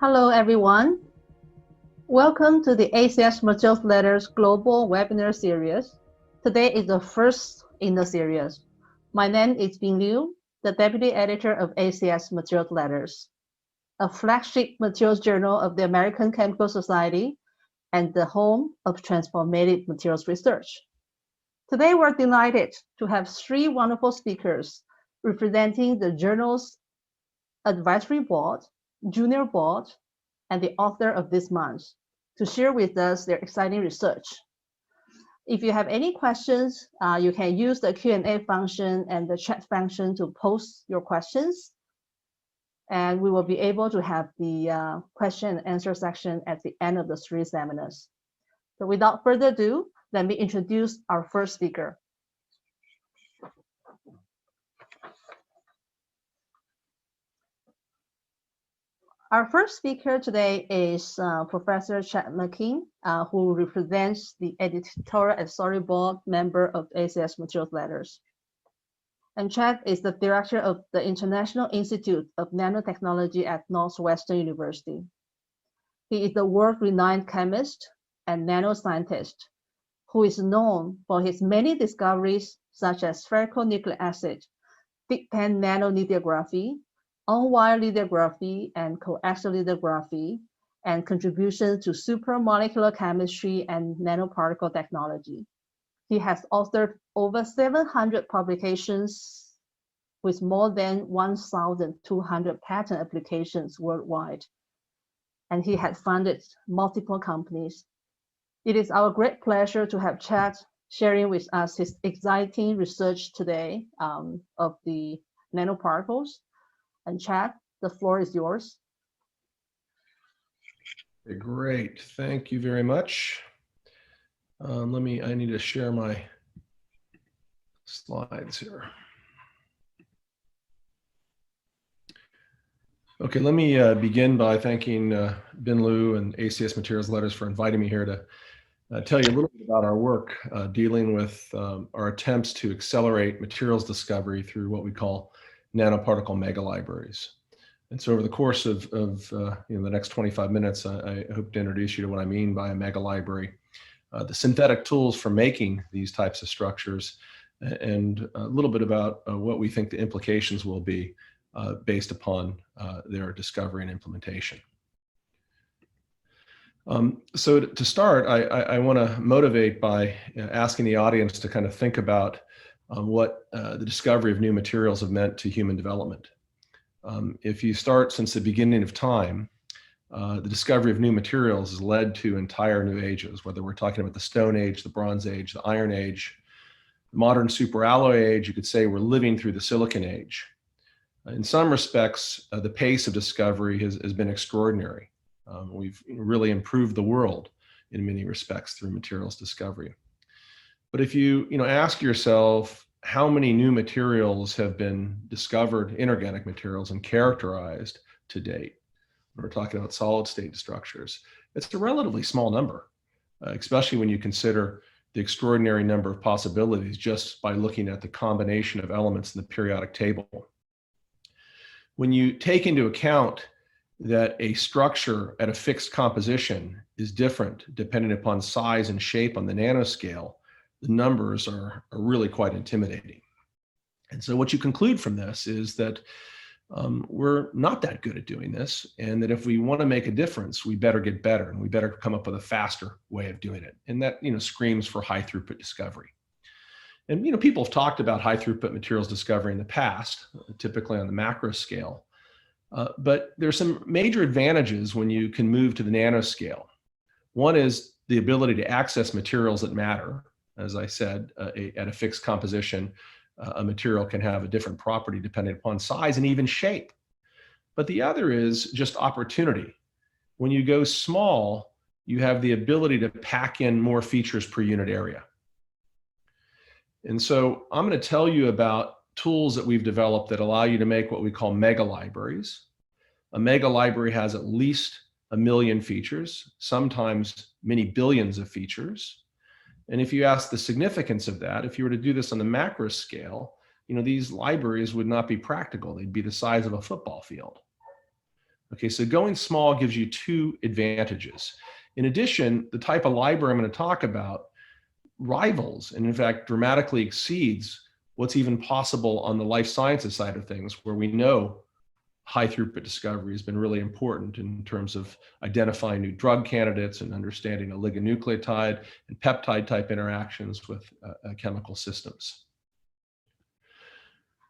Hello, everyone. Welcome to the ACS Materials Letters Global Webinar Series. Today is the first in the series. My name is Bing Liu, the Deputy Editor of ACS Materials Letters, a flagship materials journal of the American Chemical Society and the home of transformative materials research. Today, we're delighted to have three wonderful speakers representing the journal's advisory board, junior board, and the author of this month to share with us their exciting research. If you have any questions, you can use the Q&A function and the chat function to post your questions. And we will be able to have the question and answer section at the end of the three seminars. So without further ado, let me introduce our first speaker. Our first speaker today is Professor Chad Mckee, who represents the editorial advisory board member of ACS Materials Letters. And Chad is the director of the International Institute of Nanotechnology at Northwestern University. He is a world-renowned chemist and nanoscientist who is known for his many discoveries such as spherical nucleic acid, big pen nanolithography, on-wire lithography and coaxial lithography, and contributions to supramolecular chemistry and nanoparticle technology. He has authored over 700 publications with more than 1,200 patent applications worldwide, and he has founded multiple companies. It is our great pleasure to have Chad sharing with us his exciting research today of the nanoparticles. And Chad, the floor is yours. Great, thank you very much. I need to share my slides here. Okay, let me begin by thanking Bin Liu and ACS Materials Letters for inviting me here to tell you a little bit about our work dealing with our attempts to accelerate materials discovery through what we call nanoparticle mega libraries. And so over the course of the next 25 minutes, I hope to introduce you to what I mean by a mega library, the synthetic tools for making these types of structures, and a little bit about what we think the implications will be based upon their discovery and implementation. So to start, I want to motivate by asking the audience to kind of think about what the discovery of new materials have meant to human development. If you start since the beginning of time, the discovery of new materials has led to entire new ages, whether we're talking about the Stone Age, the Bronze Age, the Iron Age, the modern superalloy age. You could say we're living through the Silicon Age. In some respects, the pace of discovery has been extraordinary. We've really improved the world in many respects through materials discovery. But if you ask yourself how many new materials have been discovered, inorganic materials, and characterized to date, when we're talking about solid state structures, it's a relatively small number, especially when you consider the extraordinary number of possibilities just by looking at the combination of elements in the periodic table. When you take into account that a structure at a fixed composition is different depending upon size and shape on the nanoscale, the numbers are really quite intimidating. And so what you conclude from this is that we're not that good at doing this, and that if we want to make a difference, we better get better, and we better come up with a faster way of doing it. And that screams for high throughput discovery. And people have talked about high throughput materials discovery in the past, typically on the macro scale. But there's some major advantages when you can move to the nanoscale. One is the ability to access materials that matter. As I said, at a fixed composition, a material can have a different property depending upon size and even shape. But the other is just opportunity. When you go small, you have the ability to pack in more features per unit area. And so I'm going to tell you about tools that we've developed that allow you to make what we call mega libraries. A mega library has at least 1 million features, sometimes many billions of features. And if you ask the significance of that, if you were to do this on the macro scale, these libraries would not be practical. They'd be the size of a football field. Okay, so going small gives you two advantages. In addition, the type of library I'm going to talk about rivals and in fact dramatically exceeds what's even possible on the life sciences side of things, where we know high throughput discovery has been really important in terms of identifying new drug candidates and understanding oligonucleotide and peptide type interactions with chemical systems.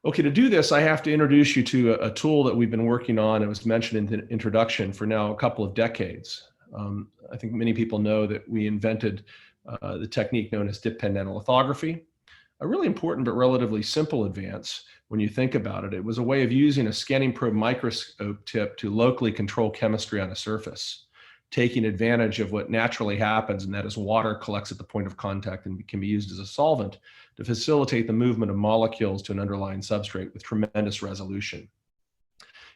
Okay, to do this, I have to introduce you to a tool that we've been working on. It was mentioned in the introduction for now a couple of decades. I think many people know that we invented the technique known as dip pen nanolithography, a really important but relatively simple advance when you think about it. It was a way of using a scanning probe microscope tip to locally control chemistry on a surface, taking advantage of what naturally happens, and that is water collects at the point of contact and can be used as a solvent to facilitate the movement of molecules to an underlying substrate with tremendous resolution.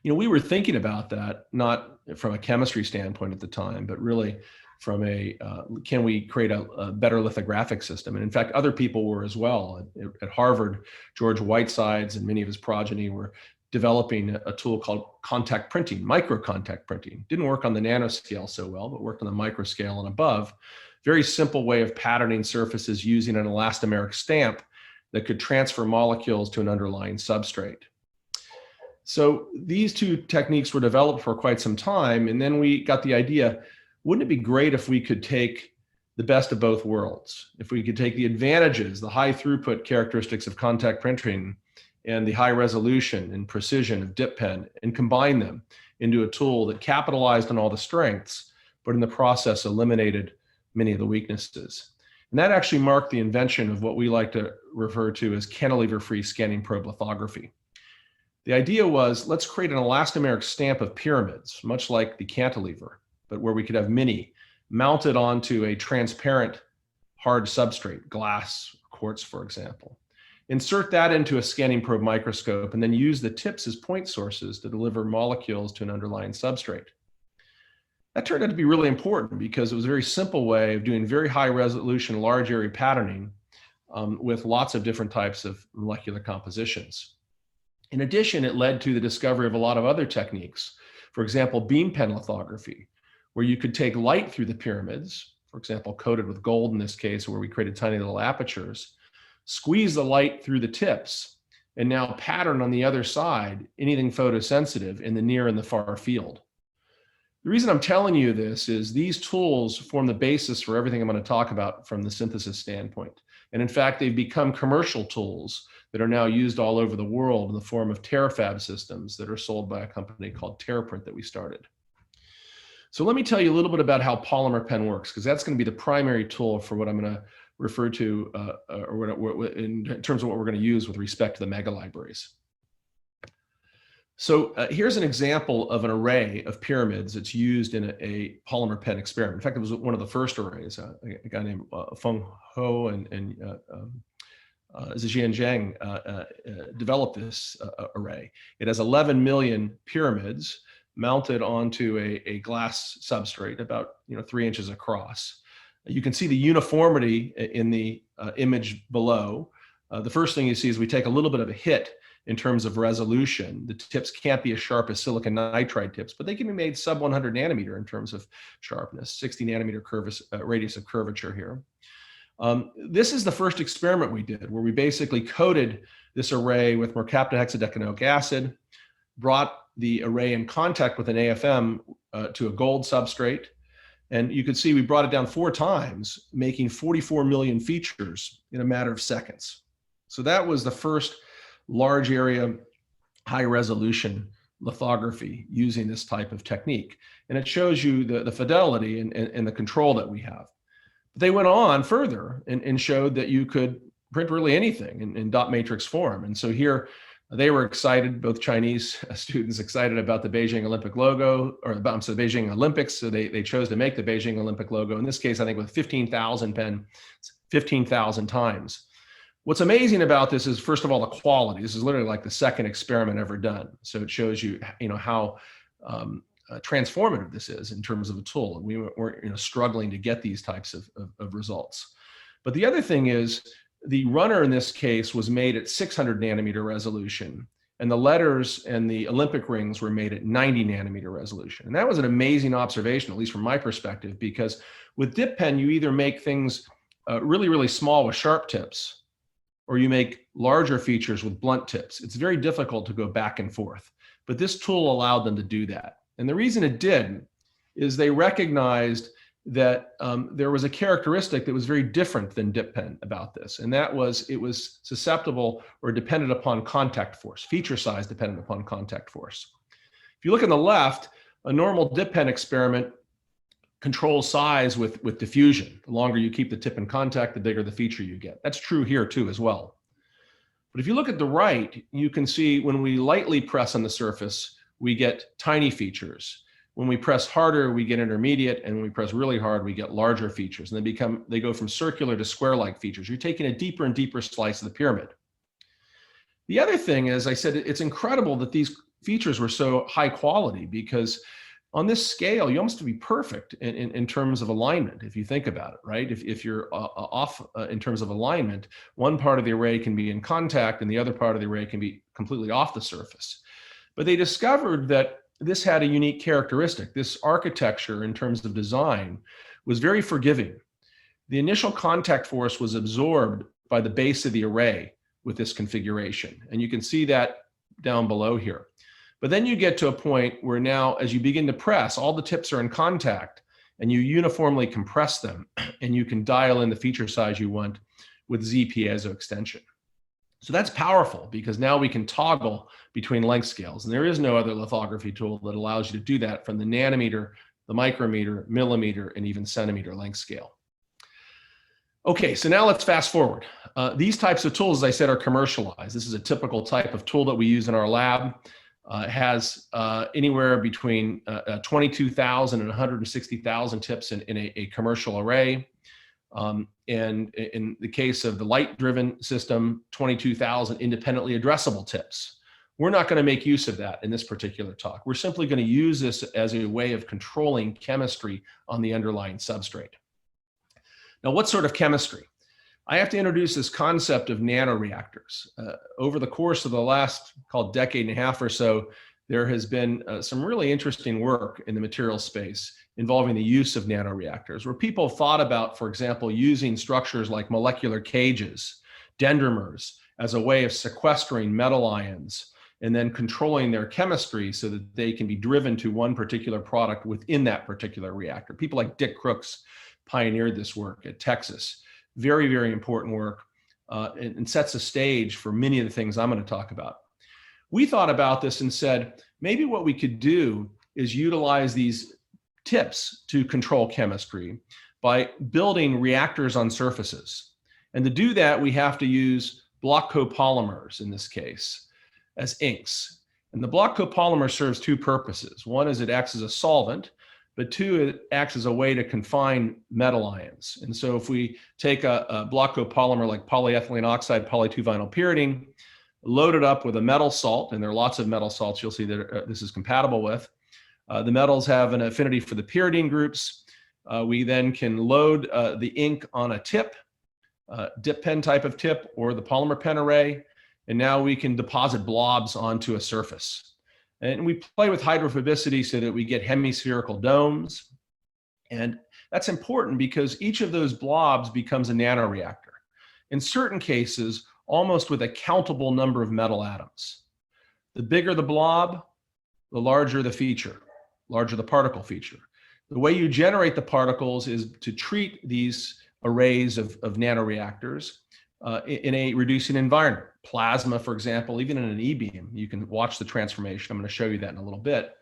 You know, we were thinking about that not from a chemistry standpoint at the time, but really from a, can we create a better lithographic system? And in fact, other people were as well. At Harvard, George Whitesides and many of his progeny were developing a tool called contact printing, micro contact printing. Didn't work on the nanoscale so well, but worked on the micro scale and above. Very simple way of patterning surfaces using an elastomeric stamp that could transfer molecules to an underlying substrate. So these two techniques were developed for quite some time, and then we got the idea, wouldn't it be great if we could take the best of both worlds? If we could take the advantages, the high throughput characteristics of contact printing and the high resolution and precision of dip pen and combine them into a tool that capitalized on all the strengths, but in the process eliminated many of the weaknesses. And that actually marked the invention of what we like to refer to as Cantilever-Free scanning probe lithography. The idea was, let's create an elastomeric stamp of pyramids, much like the cantilever, but where we could have many mounted onto a transparent hard substrate, glass, quartz, for example. Insert that into a scanning probe microscope and then use the tips as point sources to deliver molecules to an underlying substrate. That turned out to be really important because it was a very simple way of doing very high resolution, large area patterning with lots of different types of molecular compositions. In addition, it led to the discovery of a lot of other techniques. For example, beam pen lithography, where you could take light through the pyramids, for example, coated with gold in this case, where we created tiny little apertures, squeeze the light through the tips, and now pattern on the other side anything photosensitive in the near and the far field. The reason I'm telling you this is these tools form the basis for everything I'm going to talk about from the synthesis standpoint. And in fact, they've become commercial tools that are now used all over the world in the form of terafab systems that are sold by a company called TerraPrint that we started. So let me tell you a little bit about how polymer pen works, because that's going to be the primary tool for what I'm going to refer to in terms of what we're going to use with respect to the mega libraries. So here's an example of an array of pyramids that's used in a polymer pen experiment. In fact, it was one of the first arrays. A guy named Feng Ho and Zijian Zhang developed this array. It has 11 million pyramids mounted onto a glass substrate about 3 inches across. You can see the uniformity in the image below. The first thing you see is we take a little bit of a hit in terms of resolution. The tips can't be as sharp as silicon nitride tips, but they can be made sub 100 nanometer in terms of sharpness, 60 nanometer radius of curvature here. This is the first experiment we did, where we basically coated this array with mercaptahexadecanoic acid, brought the array in contact with an AFM to a gold substrate. And you can see we brought it down 4 times, making 44 million features in a matter of seconds. So that was the first large area, high resolution lithography using this type of technique. And it shows you the fidelity and the control that we have. They went on further and showed that you could print really anything in dot matrix form. And so here they were excited, both Chinese students excited about the Beijing Olympic logo, or about the Beijing Olympics. So they chose to make the Beijing Olympic logo. In this case, I think with 15,000 pen, 15,000 times. What's amazing about this is, first of all, the quality. This is literally like the second experiment ever done. So it shows you, how transformative this is in terms of a tool. And we weren't struggling to get these types of results. But the other thing is, the runner in this case was made at 600 nanometer resolution. and the letters and the Olympic rings were made at 90 nanometer resolution. And that was an amazing observation, at least from my perspective, because with dip pen, you either make things really, really small with sharp tips, or you make larger features with blunt tips. It's very difficult to go back and forth, but this tool allowed them to do that. And the reason it did is they recognized that there was a characteristic that was very different than dip pen about this, and that was it was susceptible or dependent upon contact force, feature size dependent upon contact force. If you look on the left, a normal dip pen experiment controls size with diffusion. The longer you keep the tip in contact, the bigger the feature you get. That's true here too as well. But if you look at the right, you can see when we lightly press on the surface, we get tiny features. When we press harder, we get intermediate, and when we press really hard, we get larger features. And they go from circular to square-like features. You're taking a deeper and deeper slice of the pyramid. The other thing is, I said, it's incredible that these features were so high quality, because on this scale, you almost have to be perfect in terms of alignment, if you think about it, right? If you're off in terms of alignment, one part of the array can be in contact and the other part of the array can be completely off the surface. But they discovered that this had a unique characteristic. This architecture, in terms of design, was very forgiving. The initial contact force was absorbed by the base of the array with this configuration. And you can see that down below here. But then you get to a point where now, as you begin to press, all the tips are in contact and you uniformly compress them, and you can dial in the feature size you want with Z piezo extension. So that's powerful, because now we can toggle between length scales. And there is no other lithography tool that allows you to do that from the nanometer, the micrometer, millimeter, and even centimeter length scale. Okay, so now let's fast forward. These types of tools, as I said, are commercialized. This is a typical type of tool that we use in our lab. It has anywhere between 22,000 and 160,000 tips in a commercial array. And in the case of the light-driven system, 22,000 independently addressable tips. We're not going to make use of that in this particular talk. We're simply going to use this as a way of controlling chemistry on the underlying substrate. Now, what sort of chemistry? I have to introduce this concept of nanoreactors. Over the course of the last, called decade and a half or so, there has been some really interesting work in the material space involving the use of nanoreactors, where people thought about, for example, using structures like molecular cages, dendrimers, as a way of sequestering metal ions and then controlling their chemistry so that they can be driven to one particular product within that particular reactor. People like Dick Crooks pioneered this work at Texas. Very, very important work, and sets a stage for many of the things I'm going to talk about. We thought about this and said, maybe what we could do is utilize these tips to control chemistry by building reactors on surfaces. And to do that, we have to use block copolymers in this case as inks. And the block copolymer serves two purposes. One is it acts as a solvent, but two, it acts as a way to confine metal ions. And so if we take a block copolymer like polyethylene oxide, poly-2-vinyl pyridine, load it up with a metal salt, and there are lots of metal salts you'll see that this is compatible with. The metals have an affinity for the pyridine groups. We then can load the ink on a tip, dip pen type of tip, or the polymer pen array, and now we can deposit blobs onto a surface. And we play with hydrophobicity so that we get hemispherical domes. And that's important because each of those blobs becomes a nanoreactor. In certain cases, almost with a countable number of metal atoms. The bigger the blob, the larger the feature, larger the particle feature. The way you generate the particles is to treat these arrays of nanoreactors in a reducing environment. Plasma, for example, even in an E-beam, you can watch the transformation. I'm going to show you that in a little bit.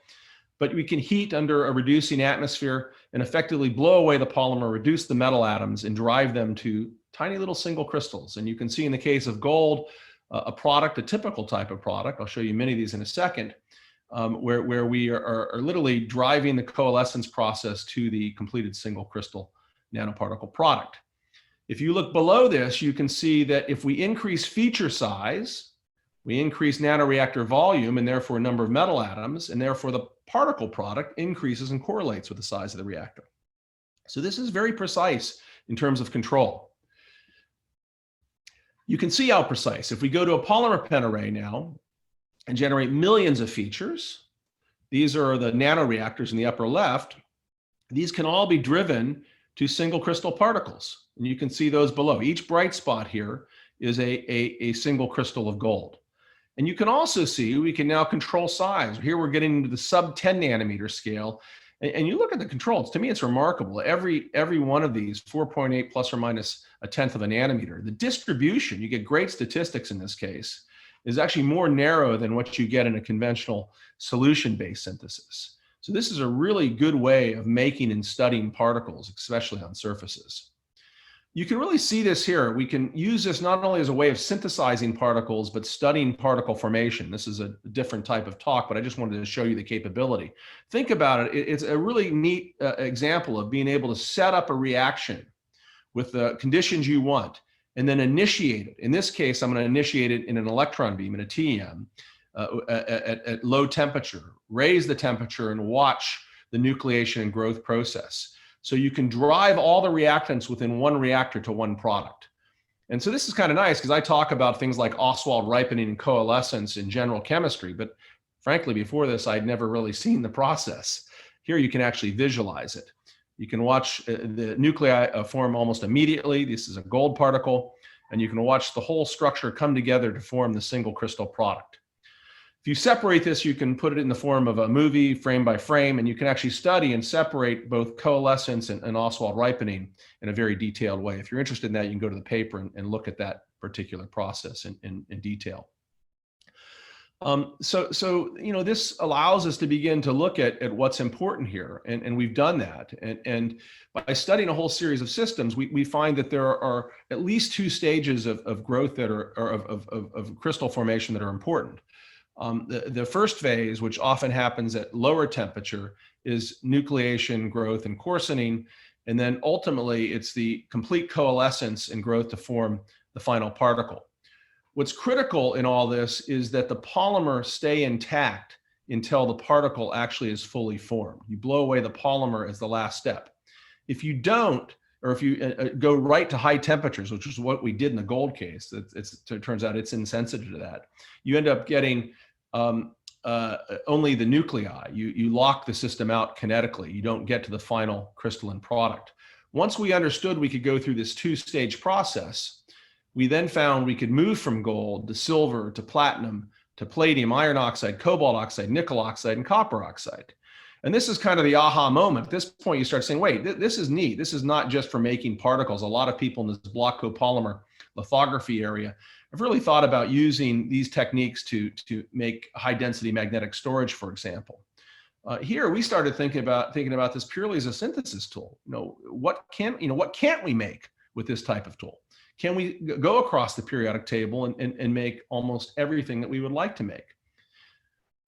But we can heat under a reducing atmosphere and effectively blow away the polymer, reduce the metal atoms, and drive them to tiny little single crystals. And you can see in the case of gold, a typical type of product, I'll show you many of these in a second, where we are literally driving the coalescence process to the completed single crystal nanoparticle product. If you look below this, you can see that if we increase feature size, we increase nanoreactor volume and therefore number of metal atoms, and therefore the particle product increases and correlates with the size of the reactor. So this is very precise in terms of control. You can see how precise. If we go to a polymer pen array now, and generate millions of features. These are the nanoreactors in the upper left. These can all be driven to single crystal particles. And you can see those below. Each bright spot here is a single crystal of gold. And you can also see we can now control size. Here we're getting into the sub 10 nanometer scale. And you look at the controls, to me, it's remarkable. Every one of these, 4.8 plus or minus a tenth of a nanometer. The distribution, you get great statistics in this case, is actually more narrow than what you get in a conventional solution-based synthesis. So this is a really good way of making and studying particles, especially on surfaces. You can really see this here. We can use this not only as a way of synthesizing particles, but studying particle formation. This is a different type of talk, but I just wanted to show you the capability. Think about it. It's a really neat example of being able to set up a reaction with the conditions you want and then initiate it. In this case, I'm going to initiate it in an electron beam, in a TEM, at low temperature, raise the temperature and watch the nucleation and growth process. So you can drive all the reactants within one reactor to one product. And so this is kind of nice because I talk about things like Ostwald ripening and coalescence in general chemistry, but frankly, before this, I'd never really seen the process. Here you can actually visualize it. You can watch the nuclei form almost immediately. This is a gold particle, and you can watch the whole structure come together to form the single crystal product. If you separate this, you can put it in the form of a movie, frame by frame, and you can actually study and separate both coalescence and Ostwald ripening in a very detailed way. If you're interested in that, you can go to the paper and look at that particular process in detail. So you know, this allows us to begin to look at what's important here, and we've done that. And by studying a whole series of systems, we find that there are at least two stages of growth that are, or of crystal formation that are important. The first phase, which often happens at lower temperature, is nucleation, growth, and coarsening. And then ultimately, it's the complete coalescence and growth to form the final particle. What's critical in all this is that the polymer stay intact until the particle actually is fully formed. You blow away the polymer as the last step. If you don't, or if you go right to high temperatures, which is what we did in the gold case, it turns out it's insensitive to that. You end up getting only the nuclei. You lock the system out kinetically. You don't get to the final crystalline product. Once we understood we could go through this two-stage process, we then found we could move from gold to silver to platinum to palladium, iron oxide, cobalt oxide, nickel oxide, and copper oxide. And this is kind of the aha moment. At this point, you start saying, wait, this is neat. This is not just for making particles. A lot of people in this block copolymer lithography area have really thought about using these techniques to make high density magnetic storage, for example. Here we started thinking about this purely as a synthesis tool. You know, what can't we make with this type of tool? Can we go across the periodic table and make almost everything that we would like to make?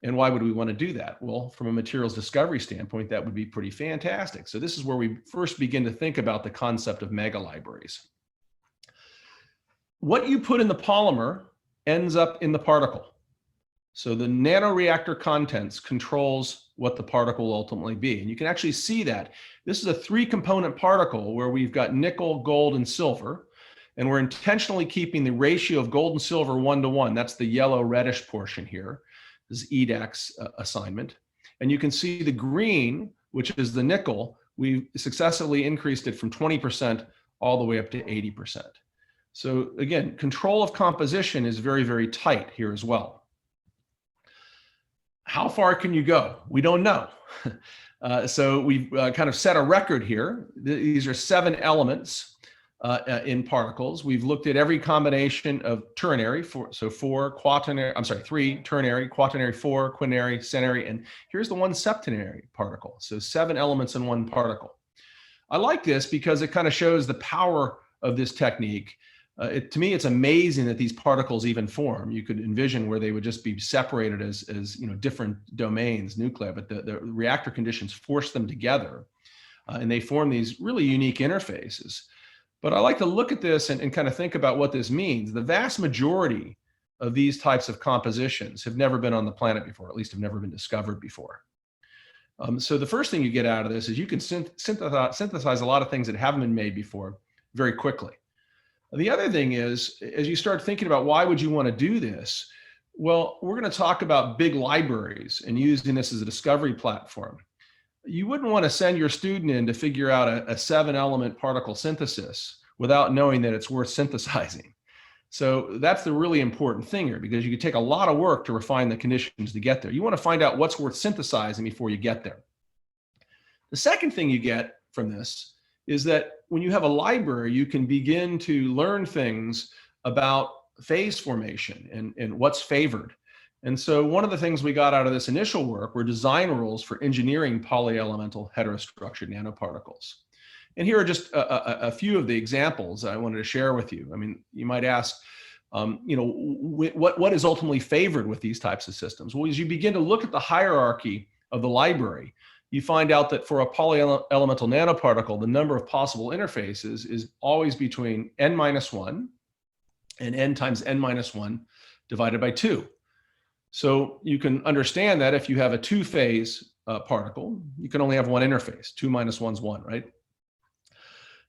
And why would we want to do that? Well, from a materials discovery standpoint, that would be pretty fantastic. So this is where we first begin to think about the concept of mega libraries. What you put in the polymer ends up in the particle. So the nanoreactor contents controls what the particle will ultimately be. And you can actually see that. This is a 3-component particle where we've got nickel, gold, and silver. And we're intentionally keeping the ratio of gold and silver 1-to-1. That's the yellow reddish portion here. This is EDAC's assignment. And you can see the green, which is the nickel, we've successfully increased it from 20% all the way up to 80%. So again, control of composition is very, very tight here as well. How far can you go? We don't know. So we've kind of set a record here. These are 7 elements in particles. We've looked at every combination of ternary, 3 ternary, quaternary, 4 quinary, centenary, and here's the 1 septenary particle. So 7 elements in 1 particle. I like this because it kind of shows the power of this technique. To me, it's amazing that these particles even form. You could envision where they would just be separated as you know, different domains, nuclei, but the reactor conditions force them together, and they form these really unique interfaces. But I like to look at this and kind of think about what this means. The vast majority of these types of compositions have never been on the planet before, at least have never been discovered before. So the first thing you get out of this is you can synthesize a lot of things that haven't been made before very quickly. The other thing is, as you start thinking about why would you want to do this, Well, we're going to talk about big libraries and using this as a discovery platform. You wouldn't want to send your student in to figure out a 7-element particle synthesis without knowing that it's worth synthesizing. So that's the really important thing here, because you could take a lot of work to refine the conditions to get there. You want to find out what's worth synthesizing before you get there. The second thing you get from this is that when you have a library, you can begin to learn things about phase formation and what's favored. And so one of the things we got out of this initial work were design rules for engineering polyelemental heterostructured nanoparticles. And here are just a few of the examples I wanted to share with you. I mean, you might ask, what is ultimately favored with these types of systems? Well, as you begin to look at the hierarchy of the library, you find out that for a polyelemental nanoparticle, the number of possible interfaces is always between n-1 and n times n-1 divided by 2. So you can understand that if you have a 2-phase particle, you can only have one interface. 2 minus 1 is 1, right?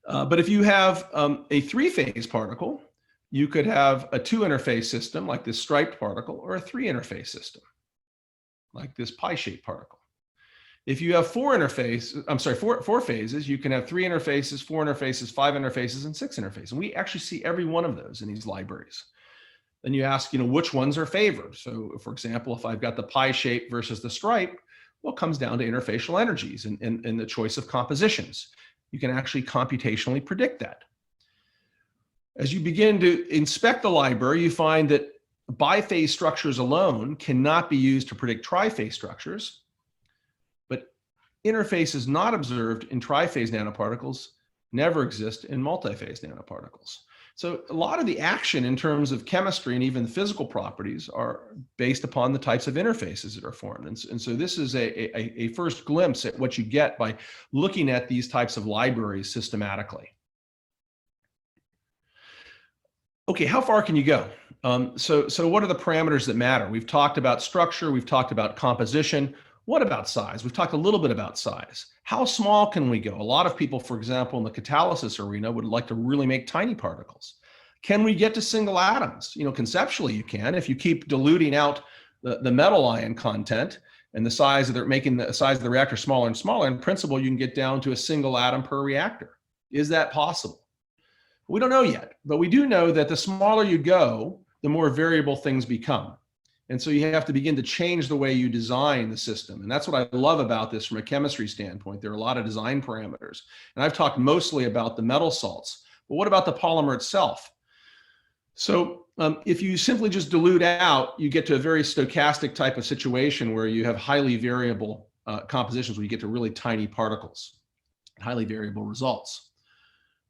But if you have a 3-phase particle, you could have a 2-interface system like this striped particle, or a 3-interface system like this pie-shaped particle. If you have 4 phases, you can have 3 interfaces, 4 interfaces, 5 interfaces, and 6 interfaces. And we actually see every one of those in these libraries. Then you ask, which ones are favored? So for example, if I've got the pie shape versus the stripe, well, it comes down to interfacial energies and the choice of compositions. You can actually computationally predict that. As you begin to inspect the library, you find that biphase structures alone cannot be used to predict triphase structures, but interfaces not observed in triphase nanoparticles never exist in multiphase nanoparticles. So a lot of the action in terms of chemistry and even the physical properties are based upon the types of interfaces that are formed. And so this is a first glimpse at what you get by looking at these types of libraries systematically. Okay, how far can you go? So what are the parameters that matter? We've talked about structure, we've talked about composition. What about size? We've talked a little bit about size. How small can we go? A lot of people, for example, in the catalysis arena would like to really make tiny particles. Can we get to single atoms? Conceptually you can, if you keep diluting out the metal ion content and the size of making the size of the reactor smaller and smaller. In principle, you can get down to a single atom per reactor. Is that possible? We don't know yet, but we do know that the smaller you go, the more variable things become. And so you have to begin to change the way you design the system. And that's what I love about this from a chemistry standpoint. There are a lot of design parameters. And I've talked mostly about the metal salts, but what about the polymer itself? So if you simply just dilute out, you get to a very stochastic type of situation where you have highly variable compositions, where you get to really tiny particles, highly variable results.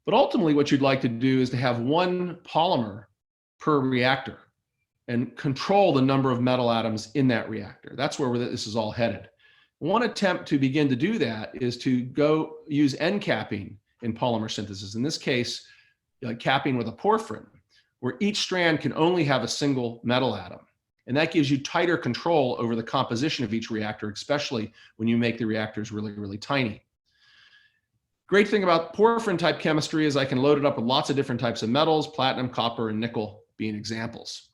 But ultimately what you'd like to do is to have one polymer per reactor and control the number of metal atoms in that reactor. That's where this is all headed. One attempt to begin to do that is to go use end capping in polymer synthesis. In this case, capping with a porphyrin, where each strand can only have a single metal atom. And that gives you tighter control over the composition of each reactor, especially when you make the reactors really, really tiny. Great thing about porphyrin type chemistry is I can load it up with lots of different types of metals, platinum, copper, and nickel being examples.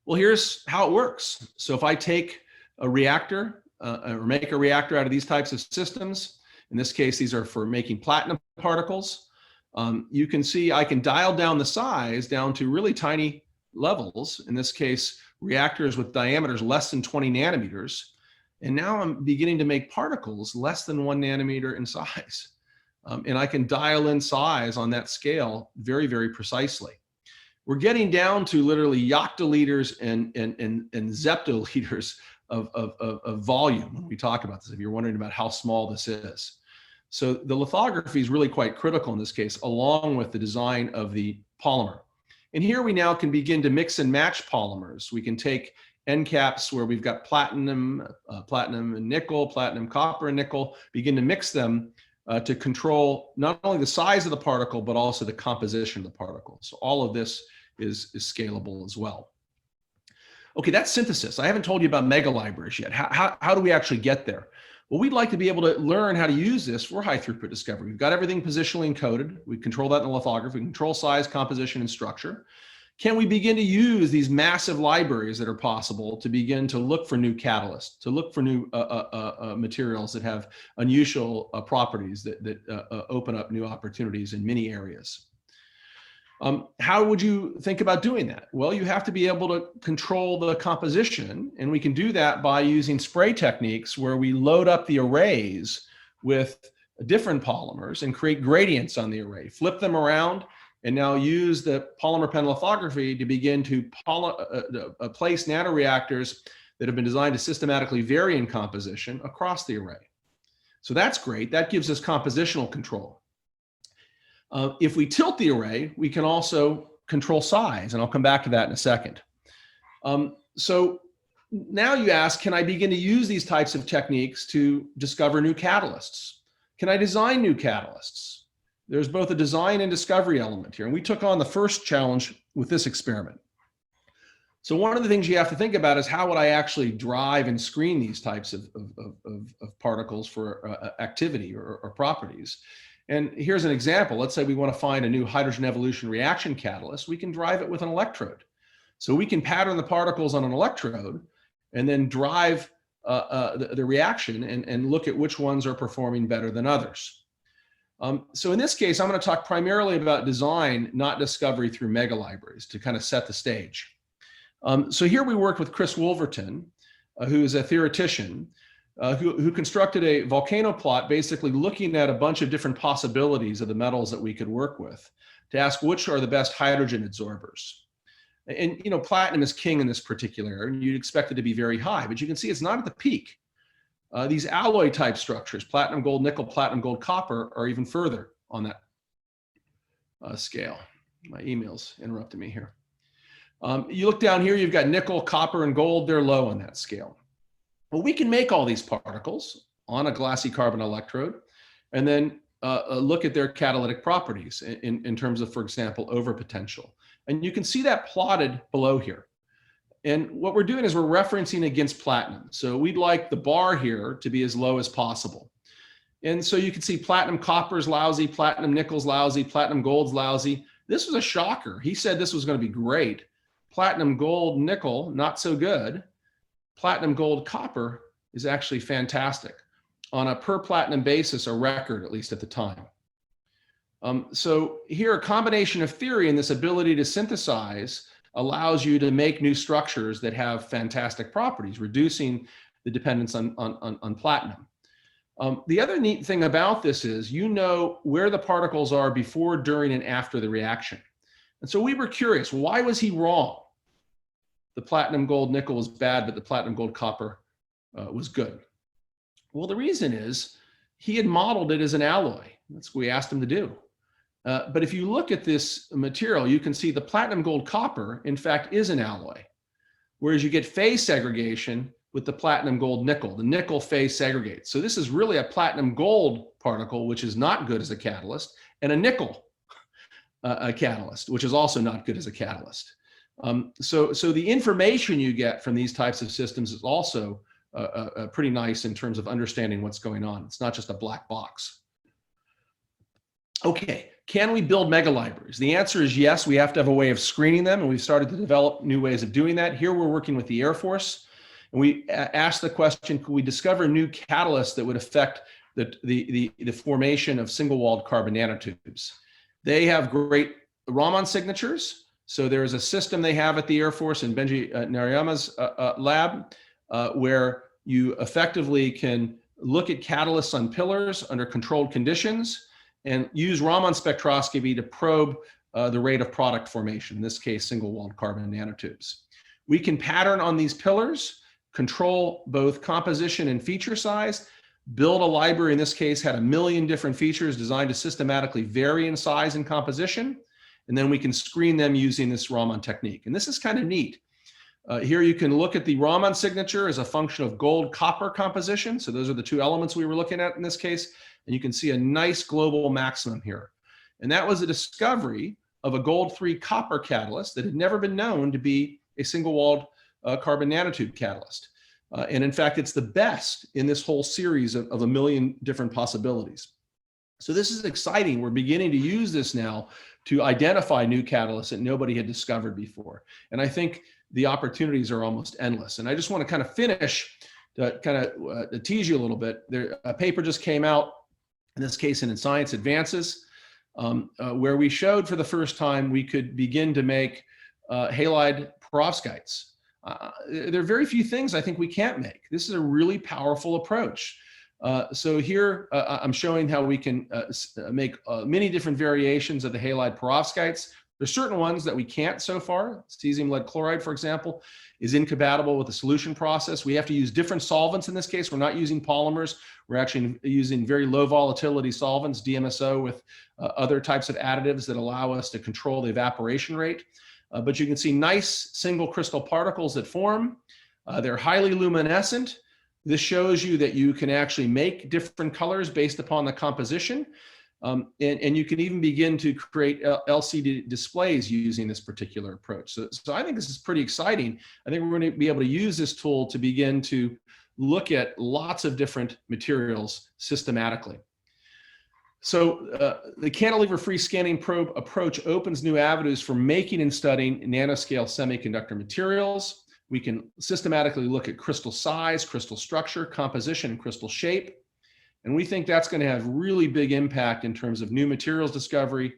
Well, here's how it works. So if I take a reactor or make a reactor out of these types of systems, in this case, these are for making platinum particles, you can see I can dial down the size down to really tiny levels. In this case, reactors with diameters less than 20 nanometers. And now I'm beginning to make particles less than 1 nanometer in size. And I can dial in size on that scale very, very precisely. We're getting down to literally yoctoliters and zeptoliters of volume when we talk about this, if you're wondering about how small this is. So the lithography is really quite critical in this case, along with the design of the polymer. And here we now can begin to mix and match polymers. We can take end caps where we've got platinum, platinum and nickel, platinum, copper and nickel, begin to mix them to control not only the size of the particle, but also the composition of the particle. So all of this is scalable as well. Okay, that's synthesis. I haven't told you about mega libraries yet. How do we actually get there? Well, we'd like to be able to learn how to use this for high throughput discovery. We've got everything positionally encoded. We control that in the lithography. We control size, composition, and structure. Can we begin to use these massive libraries that are possible to begin to look for new catalysts, to look for new materials that have unusual properties that open up new opportunities in many areas? How would you think about doing that? Well, you have to be able to control the composition, and we can do that by using spray techniques where we load up the arrays with different polymers and create gradients on the array, flip them around, and now use the polymer pen lithography to begin to place nanoreactors that have been designed to systematically vary in composition across the array. So that's great. That gives us compositional control. If we tilt the array, we can also control size, and I'll come back to that in a second. So now you ask, can I begin to use these types of techniques to discover new catalysts? Can I design new catalysts? There's both a design and discovery element here, and we took on the first challenge with this experiment. So one of the things you have to think about is how would I actually drive and screen these types of particles for activity or properties? And here's an example. Let's say we want to find a new hydrogen evolution reaction catalyst. We can drive it with an electrode. So we can pattern the particles on an electrode and then drive the reaction and look at which ones are performing better than others. So in this case, I'm going to talk primarily about design, not discovery through mega libraries, to kind of set the stage. So here we worked with Chris Wolverton, who is a theoretician, who constructed a volcano plot, basically looking at a bunch of different possibilities of the metals that we could work with to ask which are the best hydrogen adsorbers. And platinum is king in this particular area, and you'd expect it to be very high, but you can see it's not at the peak. These alloy type structures, platinum, gold, nickel, platinum, gold, copper, are even further on that scale. My email's interrupted me here. You look down here, you've got nickel, copper, and gold. They're low on that scale. Well, we can make all these particles on a glassy carbon electrode and then look at their catalytic properties in terms of, for example, overpotential. And you can see that plotted below here. And what we're doing is we're referencing against platinum. So we'd like the bar here to be as low as possible. And so you can see platinum copper's lousy, platinum nickel's lousy, platinum gold's lousy. This was a shocker. He said this was going to be great. Platinum gold nickel, not so good. Platinum gold copper is actually fantastic. On a per platinum basis, a record, at least at the time. So here, a combination of theory and this ability to synthesize allows you to make new structures that have fantastic properties, reducing the dependence on platinum. The other neat thing about this is you know where the particles are before, during, and after the reaction. And so we were curious, why was he wrong? The platinum gold nickel was bad, but the platinum gold copper was good. Well, the reason is he had modeled it as an alloy. That's what we asked him to do. But if you look at this material, you can see the platinum gold copper, in fact, is an alloy, whereas you get phase segregation with the platinum gold nickel. The nickel phase segregates. So this is really a platinum gold particle, which is not good as a catalyst, and a nickel a catalyst, which is also not good as a catalyst. So the information you get from these types of systems is also pretty nice in terms of understanding what's going on. It's not just a black box. Okay. Can we build mega libraries? The answer is yes. We have to have a way of screening them, and we've started to develop new ways of doing that. Here we're working with the Air Force, and we asked the question, could we discover new catalysts that would affect the formation of single-walled carbon nanotubes? They have great Raman signatures. So there's a system they have at the Air Force in Benji Narayama's lab where you effectively can look at catalysts on pillars under controlled conditions and use Raman spectroscopy to probe the rate of product formation, in this case, single-walled carbon nanotubes. We can pattern on these pillars, control both composition and feature size, build a library, in this case, had 1 million different features designed to systematically vary in size and composition, and then we can screen them using this Raman technique. And this is kind of neat. Here you can look at the Raman signature as a function of gold-copper composition. So those are the two elements we were looking at in this case. And you can see a nice global maximum here. And that was a discovery of a gold-3 copper catalyst that had never been known to be a single-walled carbon nanotube catalyst. And in fact, it's the best in this whole series of 1 million different possibilities. So this is exciting. We're beginning to use this now to identify new catalysts that nobody had discovered before. And I think the opportunities are almost endless. And I just want to kind of finish to kind of tease you a little bit. A paper just came out, in this case in Science Advances, where we showed for the first time we could begin to make halide perovskites. There are very few things I think we can't make. This is a really powerful approach. So here I'm showing how we can make many different variations of the halide perovskites. There's certain ones that we can't so far. Cesium lead chloride, for example, is incompatible with the solution process. We have to use different solvents in this case. We're not using polymers. We're actually using very low volatility solvents, DMSO, with other types of additives that allow us to control the evaporation rate. But you can see nice single crystal particles that form. They're highly luminescent. This shows you that you can actually make different colors based upon the composition. And you can even begin to create LCD displays using this particular approach. So I think this is pretty exciting. I think we're going to be able to use this tool to begin to look at lots of different materials systematically. So the Cantilever-Free scanning probe approach opens new avenues for making and studying nanoscale semiconductor materials. We can systematically look at crystal size, crystal structure, composition, and crystal shape. And we think that's going to have really big impact in terms of new materials discovery,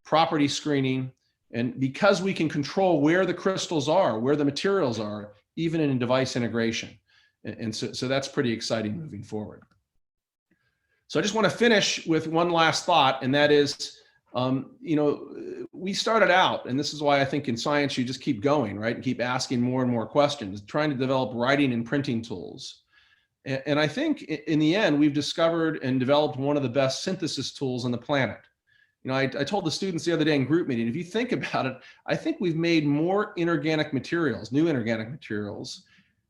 property screening, and because we can control where the crystals are, where the materials are, even in device integration. And so that's pretty exciting moving forward. So I just want to finish with one last thought, and that is, we started out, and this is why I think in science you just keep going, right, and keep asking more and more questions, trying to develop writing and printing tools. And I think in the end, we've discovered and developed one of the best synthesis tools on the planet. I told the students the other day in group meeting, if you think about it, I think we've made more inorganic materials, new inorganic materials,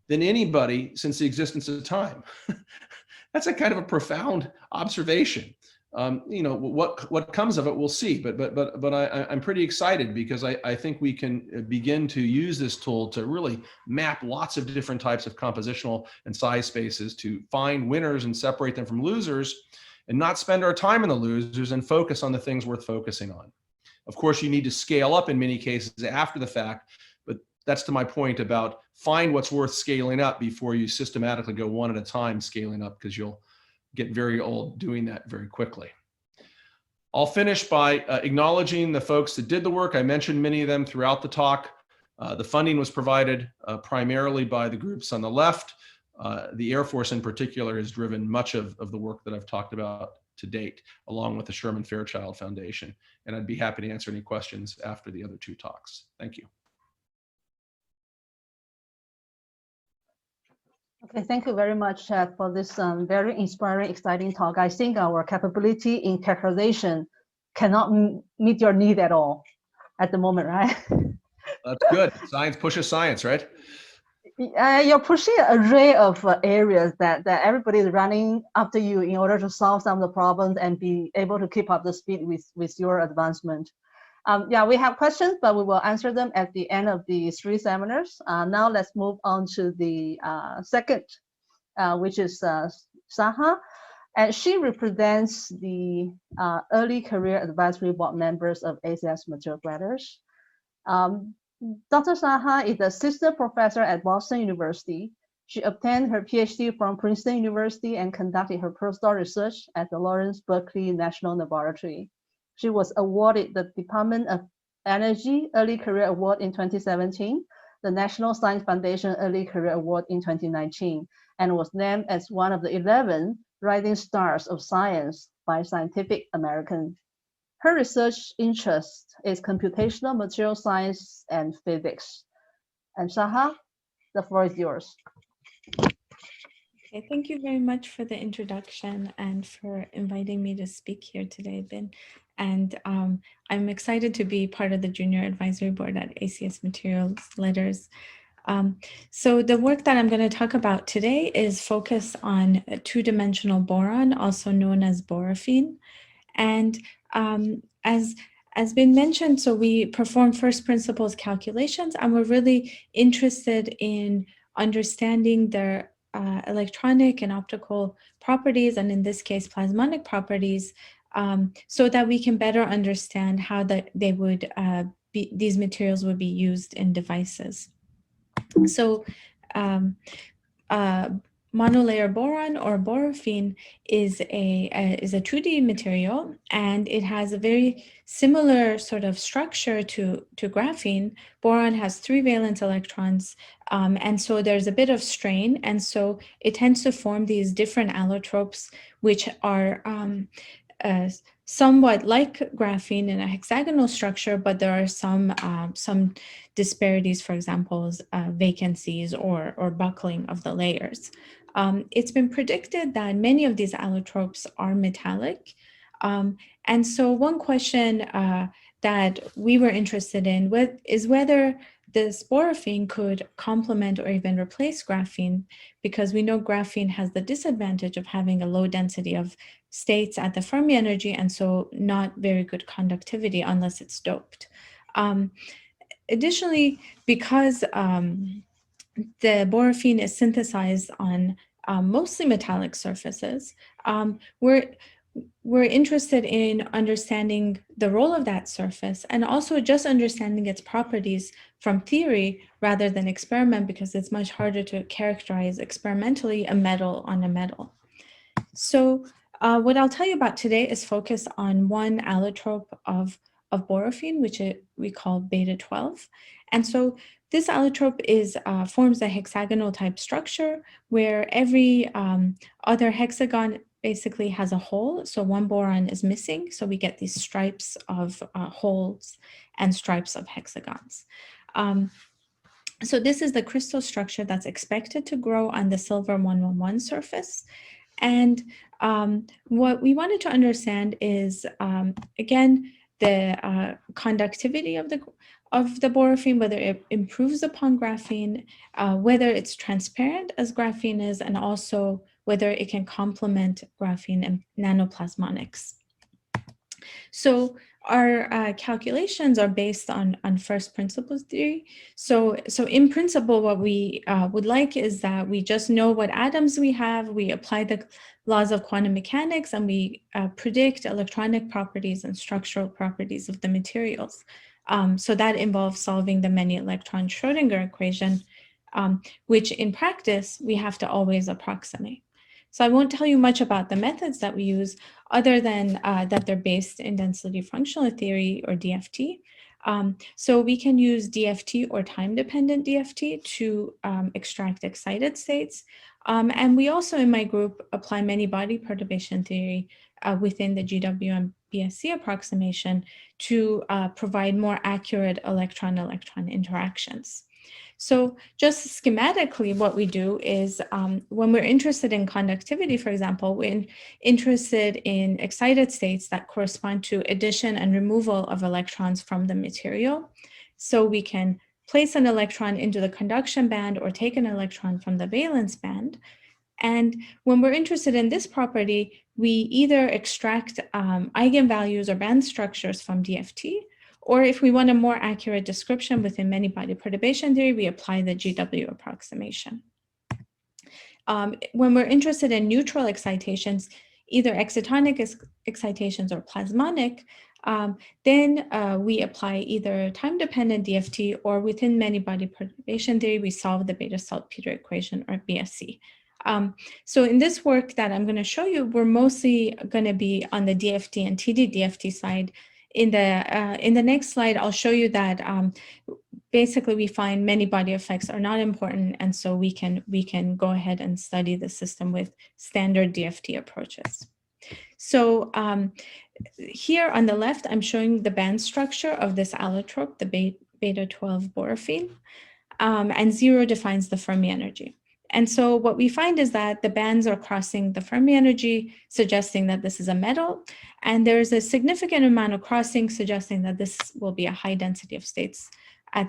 than anybody since the existence of time. That's a kind of a profound observation. What comes of it, we'll see. But I'm pretty excited because I think we can begin to use this tool to really map lots of different types of compositional and size spaces to find winners and separate them from losers, and not spend our time in the losers and focus on the things worth focusing on. Of course, you need to scale up in many cases after the fact, but that's to my point about find what's worth scaling up before you systematically go one at a time scaling up, because you'll get very old doing that very quickly. I'll finish by acknowledging the folks that did the work. I mentioned many of them throughout the talk. The funding was provided primarily by the groups on the left. The Air Force in particular has driven much of the work that I've talked about to date, along with the Sherman Fairchild Foundation. And I'd be happy to answer any questions after the other two talks. Thank you. Okay, thank you very much, Chad, for this very inspiring, exciting talk. I think our capability in characterization cannot meet your need at all at the moment, right? That's good. Science pushes science, right? You're pushing an array of areas that everybody is running after you in order to solve some of the problems and be able to keep up the speed with your advancement. Yeah, we have questions, but we will answer them at the end of the 3 seminars. Now let's move on to the second, which is Saha. And she represents the early career advisory board members of ACS Materials Letters. Dr. Saha is an assistant professor at Boston University. She obtained her PhD from Princeton University and conducted her postdoc research at the Lawrence Berkeley National Laboratory. She was awarded the Department of Energy Early Career Award in 2017, the National Science Foundation Early Career Award in 2019, and was named as one of the 11 Rising Stars of Science by Scientific American. Her research interest is computational material science and physics. And Saha, the floor is yours. Okay, thank you very much for the introduction and for inviting me to speak here today, Ben. And I'm excited to be part of the Junior Advisory Board at ACS Materials Letters. So the work that I'm going to talk about today is focused on a 2-dimensional boron, also known as boraphene. And as been mentioned, so we perform first principles calculations, and we're really interested in understanding their electronic and optical properties, and in this case, plasmonic properties so that we can better understand how they would these materials would be used in devices. So monolayer boron or borophene is a 2D material, and it has a very similar sort of structure to graphene. Boron has 3 valence electrons, and so there's a bit of strain, and so it tends to form these different allotropes, which are somewhat like graphene in a hexagonal structure, but there are some disparities, for example, vacancies or buckling of the layers. It's been predicted that many of these allotropes are metallic. And so one question that we were interested in is whether this borophene could complement or even replace graphene, because we know graphene has the disadvantage of having a low density of states at the Fermi energy, and so not very good conductivity unless it's doped. Additionally, because the borophene is synthesized on mostly metallic surfaces, we're interested in understanding the role of that surface and also just understanding its properties from theory rather than experiment, because it's much harder to characterize experimentally a metal on a metal. So what I'll tell you about today is focus on one allotrope of borophene, which we call beta 12. And so this allotrope forms a hexagonal type structure where every other hexagon basically has a hole. So one boron is missing. So we get these stripes of holes and stripes of hexagons. So this is the crystal structure that's expected to grow on the silver 111 surface. And what we wanted to understand is, again, the conductivity of the borophene, whether it improves upon graphene, whether it's transparent as graphene is, and also whether it can complement graphene and nanoplasmonics. So our calculations are based on first principles theory. So in principle, what we would like is that we just know what atoms we have, we apply the laws of quantum mechanics, and we predict electronic properties and structural properties of the materials. So that involves solving the many electron Schrodinger equation, which in practice, we have to always approximate. So I won't tell you much about the methods that we use, other than that they're based in density functional theory, or DFT. So we can use DFT or time-dependent DFT to extract excited states. And we also, in my group, apply many body perturbation theory within the GW and BSC approximation to provide more accurate electron-electron interactions. So just schematically, what we do is when we're interested in conductivity, for example, we're interested in excited states that correspond to addition and removal of electrons from the material. So we can place an electron into the conduction band or take an electron from the valence band. And when we're interested in this property, we either extract eigenvalues or band structures from DFT, or if we want a more accurate description within many body perturbation theory, we apply the GW approximation. When we're interested in neutral excitations, either excitonic excitations or plasmonic, then we apply either time-dependent DFT, or within many body perturbation theory, we solve the beta-saltpeter equation, or BSC. So in this work that I'm going to show you, we're mostly going to be on the DFT and TD-DFT side. In the next slide, I'll show you that basically we find many body effects are not important, and so we can go ahead and study the system with standard DFT approaches. So here on the left, I'm showing the band structure of this allotrope, the beta 12 borophene, and 0 defines the Fermi energy. And so what we find is that the bands are crossing the Fermi energy, suggesting that this is a metal. And there's a significant amount of crossing, suggesting that this will be a high density of states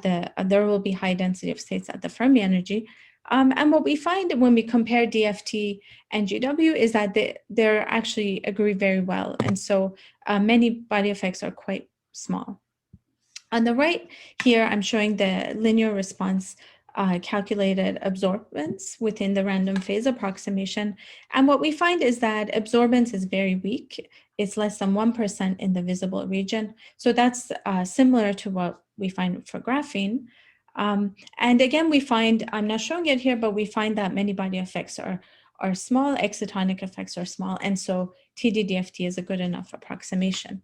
there will be high density of states at the Fermi energy. And what we find when we compare DFT and GW is that they actually agree very well. And so many body effects are quite small. On the right here, I'm showing the linear response calculated absorbance within the random phase approximation. And what we find is that absorbance is very weak. it's less than 1% in the visible region. So that's similar to what we find for graphene. And again, we find, I'm not showing it here, but we find that many body effects are small, excitonic effects are small, and so TDDFT is a good enough approximation.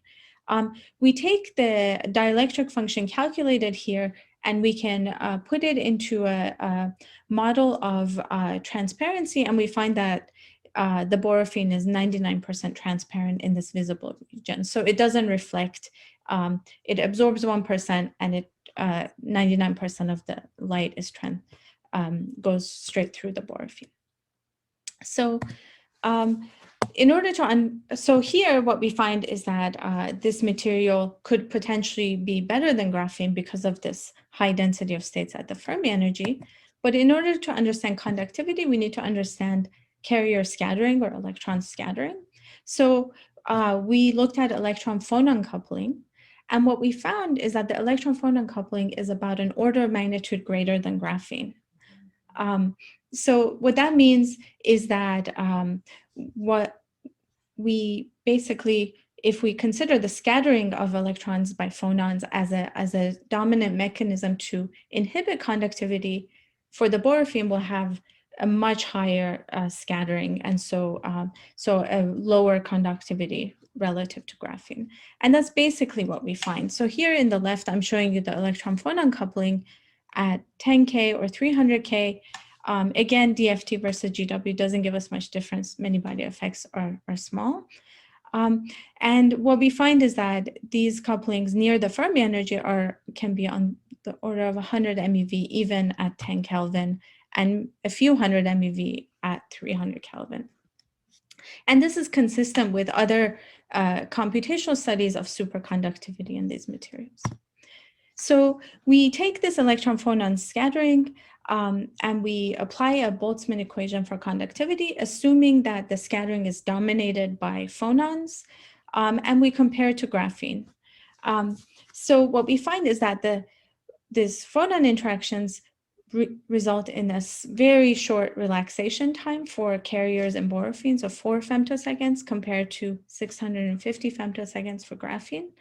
We take the dielectric function calculated here, and we can put it into a model of transparency, and we find that the borofene is 99% transparent in this visible region. So it doesn't reflect, it absorbs 1%, and it 99% of the light is goes straight through the borofene. So in order to, so here what we find is that this material could potentially be better than graphene because of this high density of states at the Fermi energy. But in order to understand conductivity, we need to understand carrier scattering or electron scattering. So we looked at electron-phonon coupling. And what we found is that the electron-phonon coupling is about an order of magnitude greater than graphene. So what that means is that what we basically, if we consider the scattering of electrons by phonons as a dominant mechanism to inhibit conductivity, for the borofene we'll have a much higher scattering, and so a lower conductivity relative to graphene. And that's basically what we find. So here in the left, I'm showing you the electron-phonon coupling at 10K or 300K. Again, DFT versus GW doesn't give us much difference. Many body effects are small. And what we find is that these couplings near the Fermi energy can be on the order of 100 MeV even at 10 Kelvin, and a few hundred MeV at 300 Kelvin. And this is consistent with other computational studies of superconductivity in these materials. So we take this electron-phonon scattering and we apply a Boltzmann equation for conductivity, assuming that the scattering is dominated by phonons, and we compare it to graphene. So what we find is that these phonon interactions result in a very short relaxation time for carriers and borofenes of 4 femtoseconds compared to 650 femtoseconds for graphene.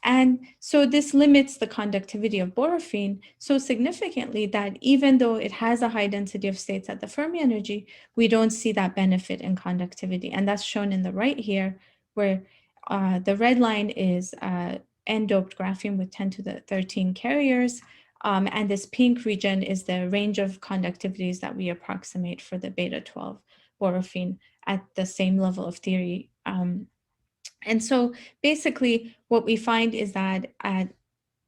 And so this limits the conductivity of borofene so significantly that even though it has a high density of states at the Fermi energy, we don't see that benefit in conductivity. And that's shown in the right here, where the red line is N-doped graphene with 10 to the 13 carriers. And this pink region is the range of conductivities that we approximate for the beta-12 borofene at the same level of theory. And so basically what we find is that at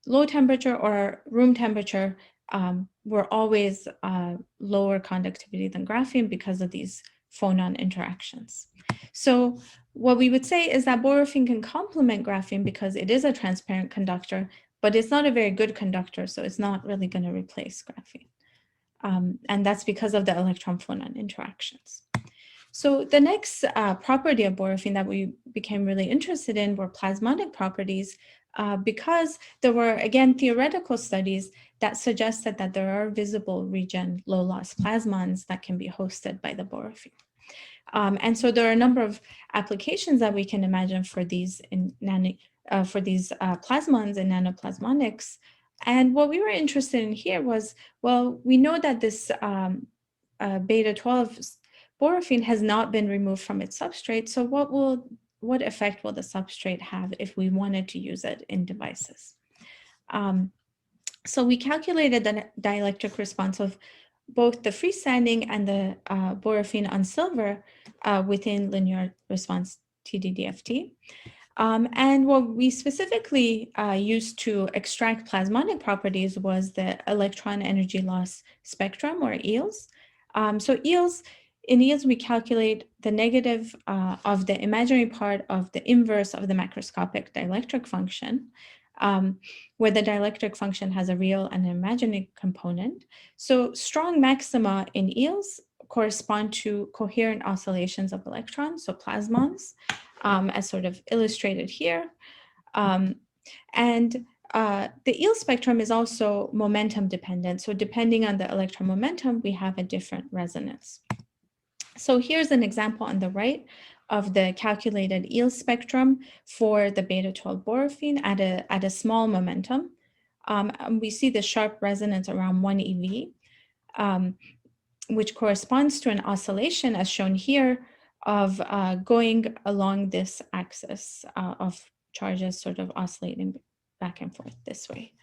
low temperature or room temperature, we're always lower conductivity than graphene because of these phonon interactions. So what we would say is that borofene can complement graphene because it is a transparent conductor, but it's not a very good conductor, so it's not really going to replace graphene. And that's because of the electron-phonon interactions. So the next property of borofene that we became really interested in were plasmodic properties, because there were, again, theoretical studies that suggested that there are visible region low-loss plasmons that can be hosted by the borofene. And so there are a number of applications that we can imagine for these plasmons in nanoplasmonics. And what we were interested in here was, well, we know that this beta-12 borofene has not been removed from its substrate. So what effect will the substrate have if we wanted to use it in devices? So we calculated the dielectric response of both the freestanding and the borofene on silver within linear response TDDFT. And what we specifically used to extract plasmonic properties was the electron energy loss spectrum, or EELS. So in EELS, we calculate the negative of the imaginary part of the inverse of the macroscopic dielectric function, where the dielectric function has a real and an imaginary component. So strong maxima in EELS correspond to coherent oscillations of electrons, so plasmons, as sort of illustrated here. And the EELS spectrum is also momentum dependent. So depending on the electron momentum, we have a different resonance. So here's an example on the right of the calculated yield spectrum for the beta-12 borofene at a small momentum. And we see the sharp resonance around 1 eV, which corresponds to an oscillation, as shown here, of going along this axis of charges sort of oscillating back and forth this way,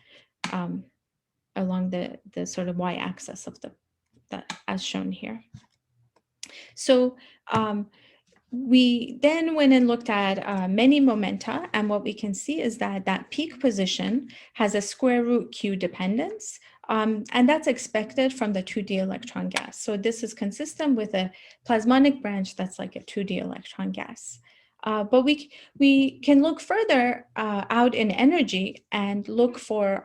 along the sort of y-axis of that as shown here. So we then went and looked at many momenta, and what we can see is that that peak position has a square root Q dependence, and that's expected from the 2D electron gas. So this is consistent with a plasmonic branch that's like a 2D electron gas. But we can look further out in energy and look for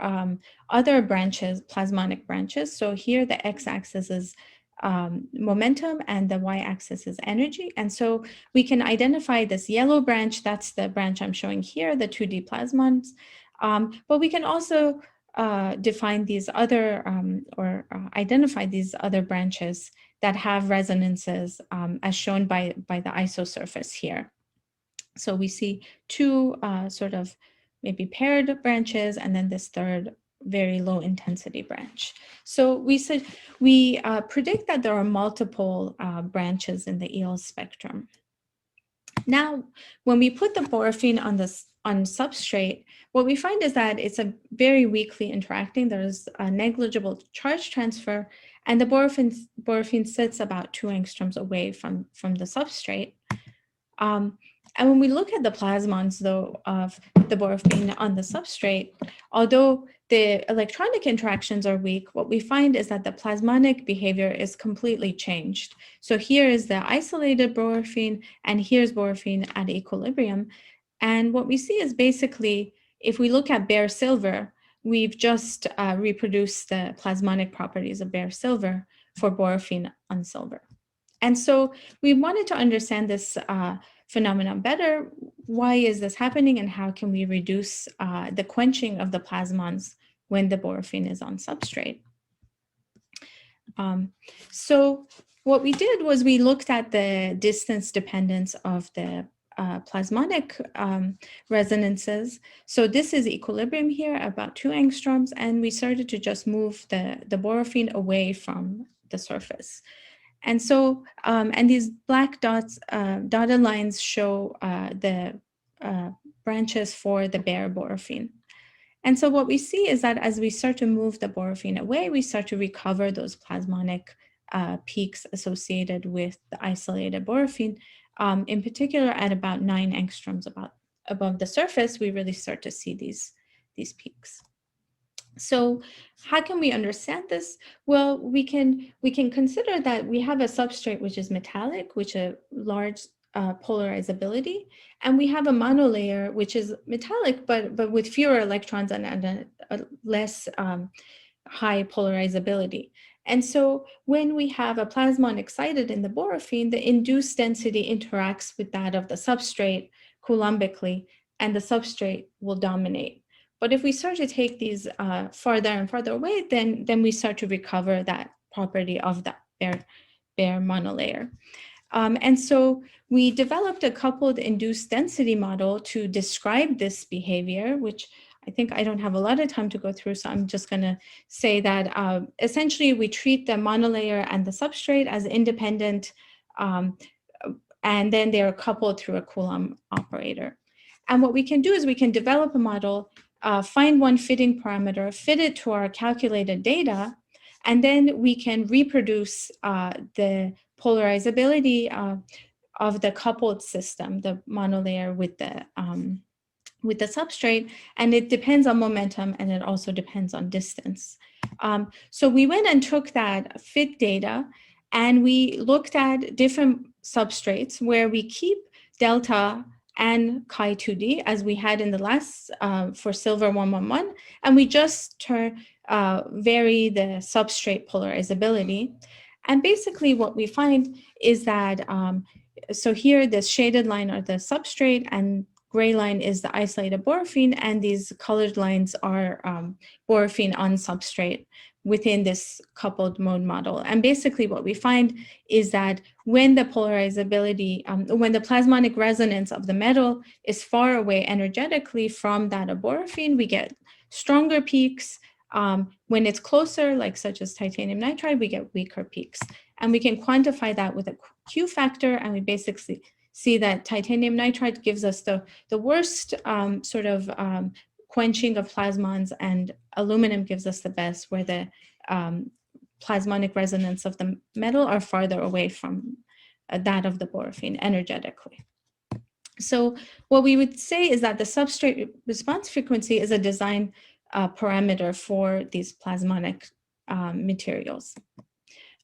other branches, plasmonic branches. So here the x-axis is momentum and the y-axis is energy. And so we can identify this yellow branch, that's the branch I'm showing here, the 2D plasmons. But we can also define these other identify these other branches that have resonances as shown by the isosurface here. So we see two sort of maybe paired branches and then this third very low intensity branch. So we predict that there are multiple branches in the EL spectrum. Now, when we put the borofene on substrate, what we find is that it's a very weakly interacting. There's a negligible charge transfer, and the borofene sits about 2 angstroms away from the substrate. And when we look at the plasmons, though, of the borofene on the substrate, although the electronic interactions are weak, what we find is that the plasmonic behavior is completely changed. So here is the isolated borofene, and here's borofene at equilibrium. And what we see is basically, if we look at bare silver, we've just reproduced the plasmonic properties of bare silver for borofene on silver. And so we wanted to understand this phenomenon better. Why is this happening, and how can we reduce the quenching of the plasmons when the borofene is on substrate? So what we did was we looked at the distance dependence of the plasmonic resonances. So this is equilibrium here, about 2 angstroms, and we started to just move the borofene away from the surface. And so, and these black dots, dotted lines show the branches for the bare borofene. And so what we see is that as we start to move the borofene away, we start to recover those plasmonic peaks associated with the isolated borofene. In particular, at about 9 angstroms above the surface, we really start to see these peaks. So how can we understand this? Well, we can consider that we have a substrate which is metallic, which a large polarizability, and we have a monolayer which is metallic but with fewer electrons and a less high polarizability. And so when we have a plasmon excited in the borofene, the induced density interacts with that of the substrate coulombically, and the substrate will dominate. But if we start to take these farther and farther away, then we start to recover that property of that bare monolayer. And so we developed a coupled induced density model to describe this behavior, which I think I don't have a lot of time to go through, so I'm just going to say that essentially we treat the monolayer and the substrate as independent, and then they are coupled through a Coulomb operator. And what we can do is we can develop a model, find one fitting parameter, fit it to our calculated data, and then we can reproduce the polarizability of the coupled system, the monolayer with the substrate, and it depends on momentum, and it also depends on distance. So we went and took that fit data, and we looked at different substrates where we keep delta and chi2d as we had in the last for silver 111, and we just vary the substrate polarizability. And basically what we find is that, so here this shaded line are the substrate, and gray line is the isolated borofene, and these colored lines are borofene on substrate within this coupled mode model. And basically what we find is that when the polarizability, when the plasmonic resonance of the metal is far away energetically from that of borofene, we get stronger peaks. When it's closer, like such as titanium nitride, we get weaker peaks. And we can quantify that with a Q factor, and we basically see that titanium nitride gives us the worst quenching of plasmons, and aluminum gives us the best, where the plasmonic resonance of the metal are farther away from that of the borofene energetically. So what we would say is that the substrate response frequency is a design parameter for these plasmonic materials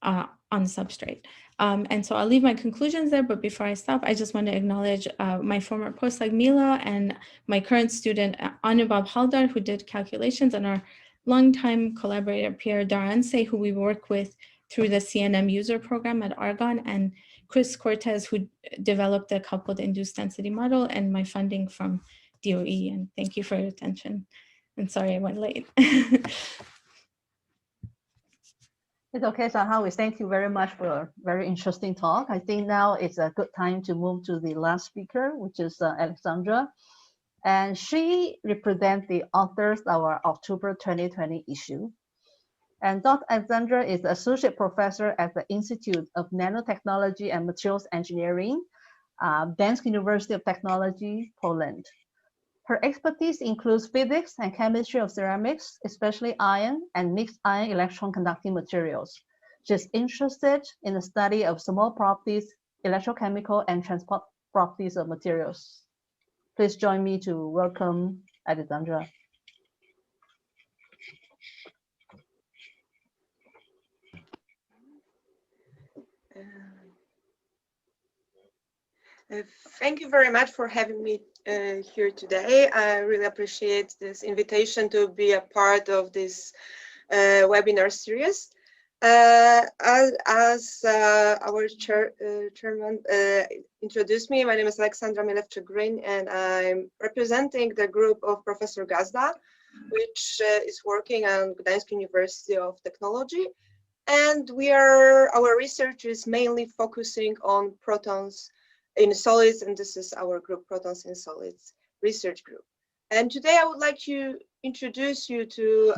on the substrate. And so I'll leave my conclusions there, but before I stop, I just want to acknowledge my former postdoc Mila and my current student Anubhav Haldar, who did calculations, and our longtime collaborator Pierre Darance, who we work with through the CNM user program at Argonne, and Chris Cortez, who developed the coupled induced density model, and my funding from DOE. And thank you for your attention. And sorry I went late. It's okay, Sanhawi. Thank you very much for a very interesting talk. I think now it's a good time to move to the last speaker, which is Alexandra. And she represents the authors of our October 2020 issue. And Dr. Alexandra is Associate Professor at the Institute of Nanotechnology and Materials Engineering, Gdańsk University of Technology, Poland. Her expertise includes physics and chemistry of ceramics, especially iron and mixed ion electron conducting materials. She's interested in the study of small properties, electrochemical and transport properties of materials. Please join me to welcome Alexandra. Thank you very much for having me here today. I really appreciate this invitation to be a part of this webinar series. As our chairman introduced me, my name is Alexandra Milewczyk-Gryn, and I'm representing the group of Professor Gazda, which is working on Gdańsk University of Technology. And our research is mainly focusing on protons in solids, and this is our group, Protons in Solids research group. And today I would like to introduce you to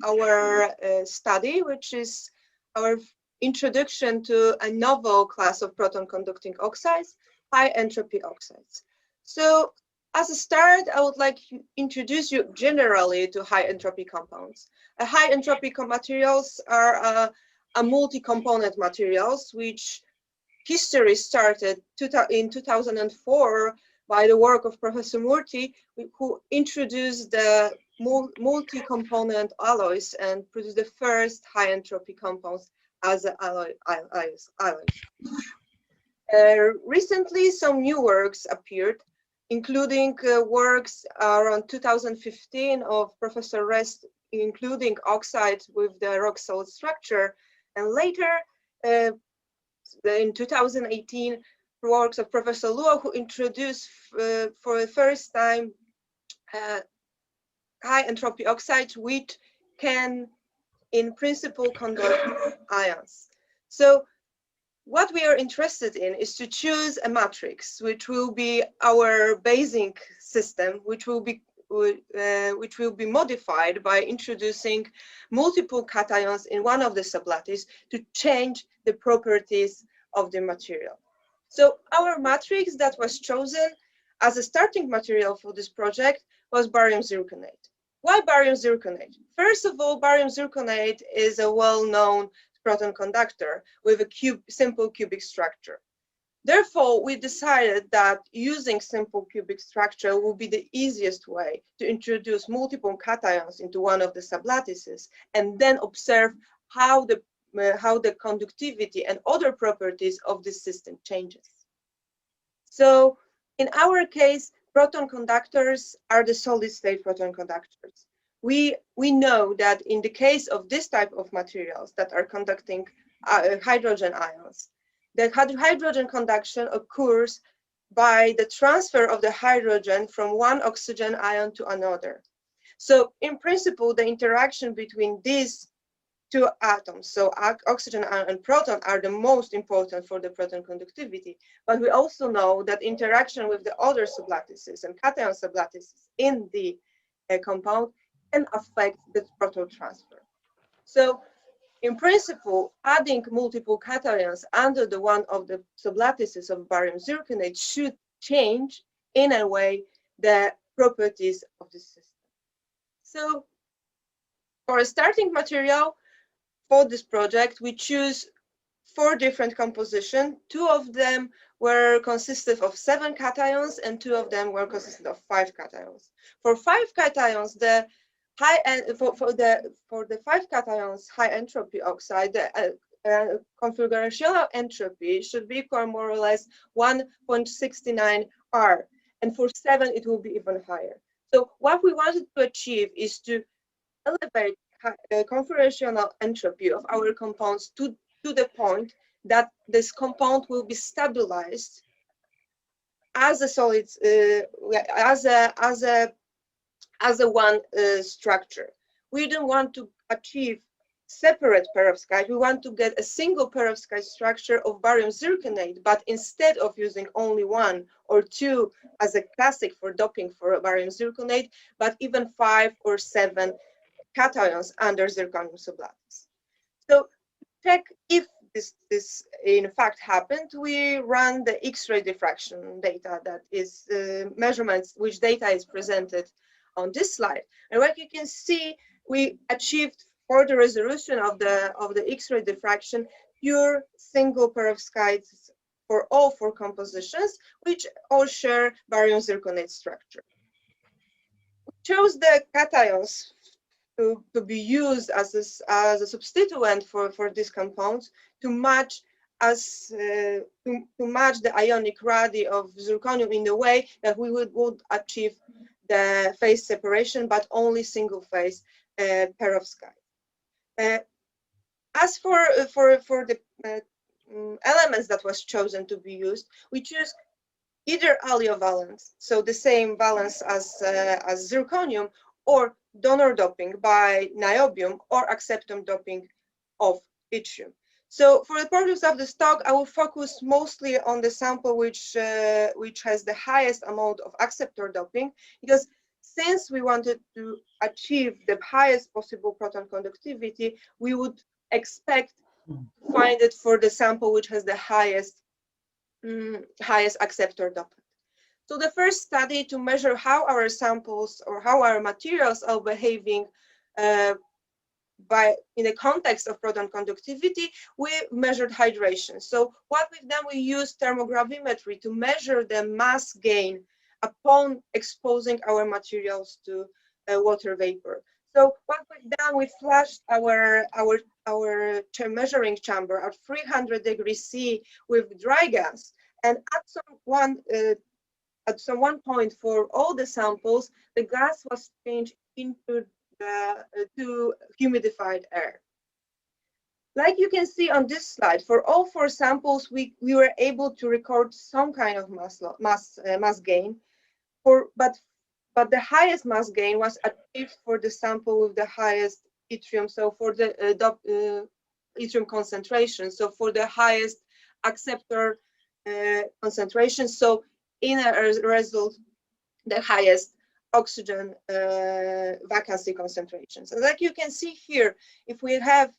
our study, which is our introduction to a novel class of proton conducting oxides, high entropy oxides. So as a start, I would like to introduce you generally to high entropy compounds. High entropy materials are multi-component materials, which history started in 2004 by the work of Professor Murthy, who introduced the multi-component alloys and produced the first high entropy compounds as alloys. Recently, some new works appeared, including works around 2015 of Professor Rest, including oxides with the rock solid structure, and later in 2018, works of Professor Luo, who introduced for the first time high entropy oxides, which can, in principle, conduct ions. So what we are interested in is to choose a matrix, which will be our Beijing system, which will be modified by introducing multiple cations in one of the sublattice to change the properties of the material. So our matrix that was chosen as a starting material for this project was barium zirconate. Why barium zirconate? First of all, barium zirconate is a well-known proton conductor with a simple cubic structure. Therefore, we decided that using simple cubic structure will be the easiest way to introduce multiple cations into one of the sublattices and then observe how the conductivity and other properties of this system changes. So in our case, proton conductors are the solid state proton conductors. We know that in the case of this type of materials that are conducting hydrogen ions, the hydrogen conduction occurs by the transfer of the hydrogen from one oxygen ion to another. So in principle, the interaction between these two atoms, so oxygen ion and proton, are the most important for the proton conductivity. But we also know that interaction with the other sublattices and cation sublattices in the compound can affect the proton transfer. So in principle, adding multiple cations under the one of the sublattices of barium zirconate should change in a way the properties of the system. So for a starting material for this project, we choose 4 different compositions. 2 of them were consisted of 7 cations and 2 of them were consisted of 5 cations. For 5 cations, the for the 5 cations high entropy oxide, the configurational entropy should be equal more or less 1.69 R, and for 7 it will be even higher. So what we wanted to achieve is to elevate configurational entropy of our compounds to the point that this compound will be stabilized as a solid, as a one structure. We don't want to achieve separate perovskite. We want to get a single perovskite structure of barium zirconate, but instead of using only 1 or 2 as a classic for doping for barium zirconate, but even 5 or 7 cations under zirconium sublattice. So to check if this in fact happened, we run the X-ray diffraction data, that is measurements, which data is presented on this slide. And what you can see, we achieved for the resolution of the X-ray diffraction pure single perovskites for all 4 compositions, which all share barium zirconate structure. We chose the cations to be used as a substituent for these compounds to match to match the ionic radii of zirconium in the way that we would achieve the phase separation, but only single phase perovskite. As for the elements that was chosen to be used, we choose either aliovalence, so the same valence as zirconium, or donor doping by niobium, or acceptor doping of yttrium. So for the purpose of this talk, I will focus mostly on the sample which has the highest amount of acceptor doping, because since we wanted to achieve the highest possible proton conductivity, we would expect to find it for the sample which has the highest acceptor doping. So the first study to measure how our samples or how our materials are behaving in the context of proton conductivity, we measured hydration. So what we've done, we used thermogravimetry to measure the mass gain upon exposing our materials to water vapor. So what we've done, we flashed our measuring chamber at 300 degrees C with dry gas, and at some one point for all the samples, the gas was changed into to humidified air. Like you can see on this slide, for all 4 samples, we were able to record some kind of mass gain. But the highest mass gain was achieved for the sample with the highest yttrium, so for the yttrium concentration, so for the highest acceptor concentration, so in a result, the highest oxygen vacancy concentrations. And like you can see here, if we have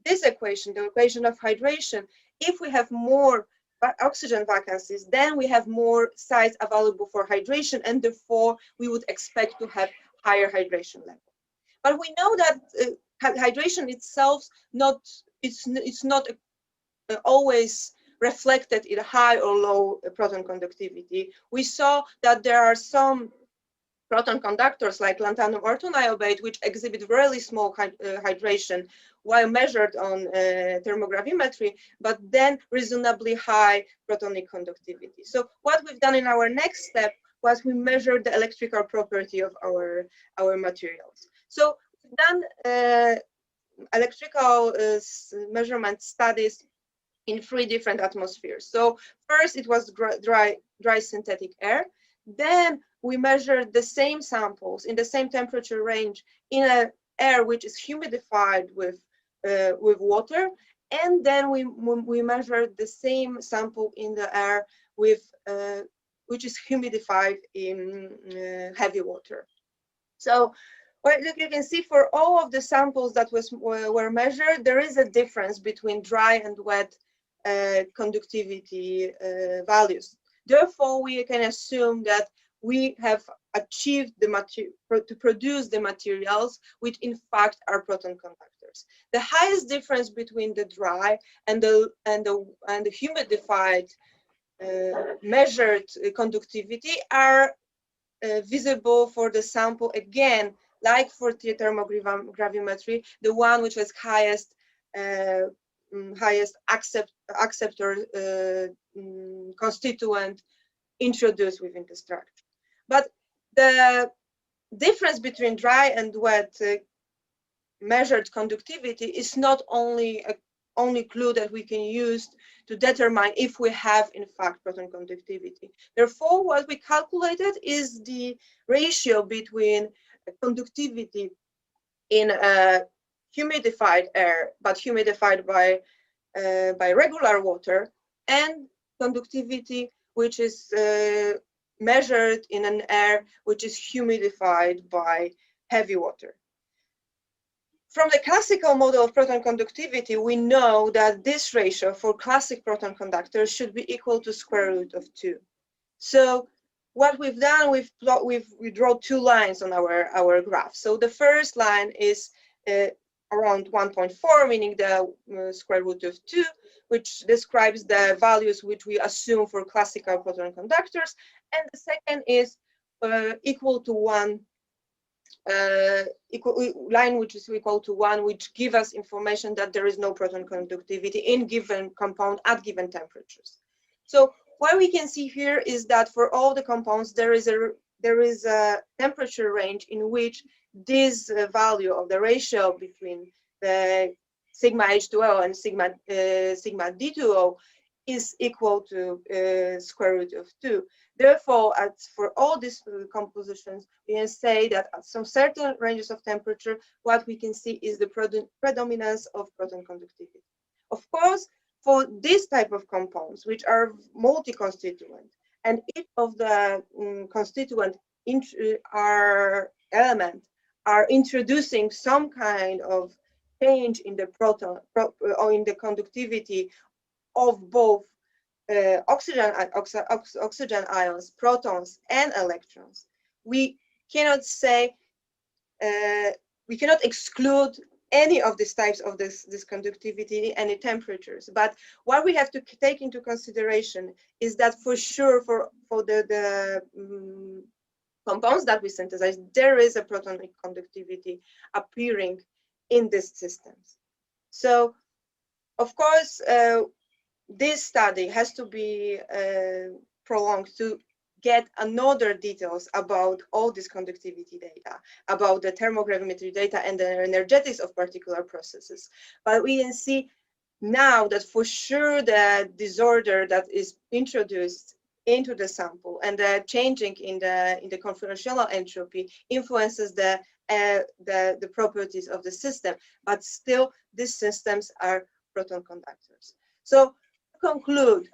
this equation, the equation of hydration, if we have more oxygen vacancies, then we have more sites available for hydration, and therefore we would expect to have higher hydration level. But we know that hydration itself it's not always reflected in high or low proton conductivity. We saw that there are some proton conductors like lanthanum orthoniobate which exhibit really small hydration while measured on thermogravimetry, but then reasonably high protonic conductivity. So what we've done in our next step was we measured the electrical property of our materials. So we've done electrical measurement studies in 3 different atmospheres. So first it was dry synthetic air. Then we measured the same samples in the same temperature range in an air which is humidified with water. And then we measured the same sample in the air with which is humidified in heavy water. So well, look, you can see for all of the samples that were measured, there is a difference between dry and wet conductivity values. Therefore, we can assume that we have achieved to produce the materials which in fact are proton conductors. The highest difference between the dry and the humidified measured conductivity are visible for the sample again, like for the thermogravimetry, the one which was highest acceptor constituent introduced within the structure. But the difference between dry and wet measured conductivity is not only only clue that we can use to determine if we have in fact proton conductivity. Therefore, what we calculated is the ratio between conductivity in humidified air, but humidified by regular water, and conductivity which is measured in an air which is humidified by heavy water. From the classical model of proton conductivity, we know that this ratio for classic proton conductors should be equal to square root of 2. So what we've done, we draw 2 lines on our graph. So the first line is around 1.4, meaning the square root of 2, which describes the values which we assume for classical proton conductors. And the second is equal to 1. Line which is equal to 1, which give us information that there is no proton conductivity in given compound at given temperatures. So what we can see here is that for all the compounds there is a temperature range in which this value of the ratio between the sigma H2O and sigma D2O is equal to square root of 2. Therefore, for all these compositions, we can say that at some certain ranges of temperature, what we can see is the predominance of proton conductivity. Of course, for this type of compounds, which are multi-constituent, and each of the constituent element are introducing some kind of change in the proton or in the conductivity of both oxygen ions, protons, and electrons. We cannot say, we cannot exclude any of these types of this conductivity, any temperatures. But what we have to take into consideration is that for sure, for the compounds that we synthesize, there is a protonic conductivity appearing in these systems. So, of course, this study has to be prolonged to get another details about all this conductivity data, about the thermogravimetry data and the energetics of particular processes. But we can see now that for sure the disorder that is introduced into the sample and the changing in the conformational entropy influences the properties of the system. But still, these systems are proton conductors. So to conclude,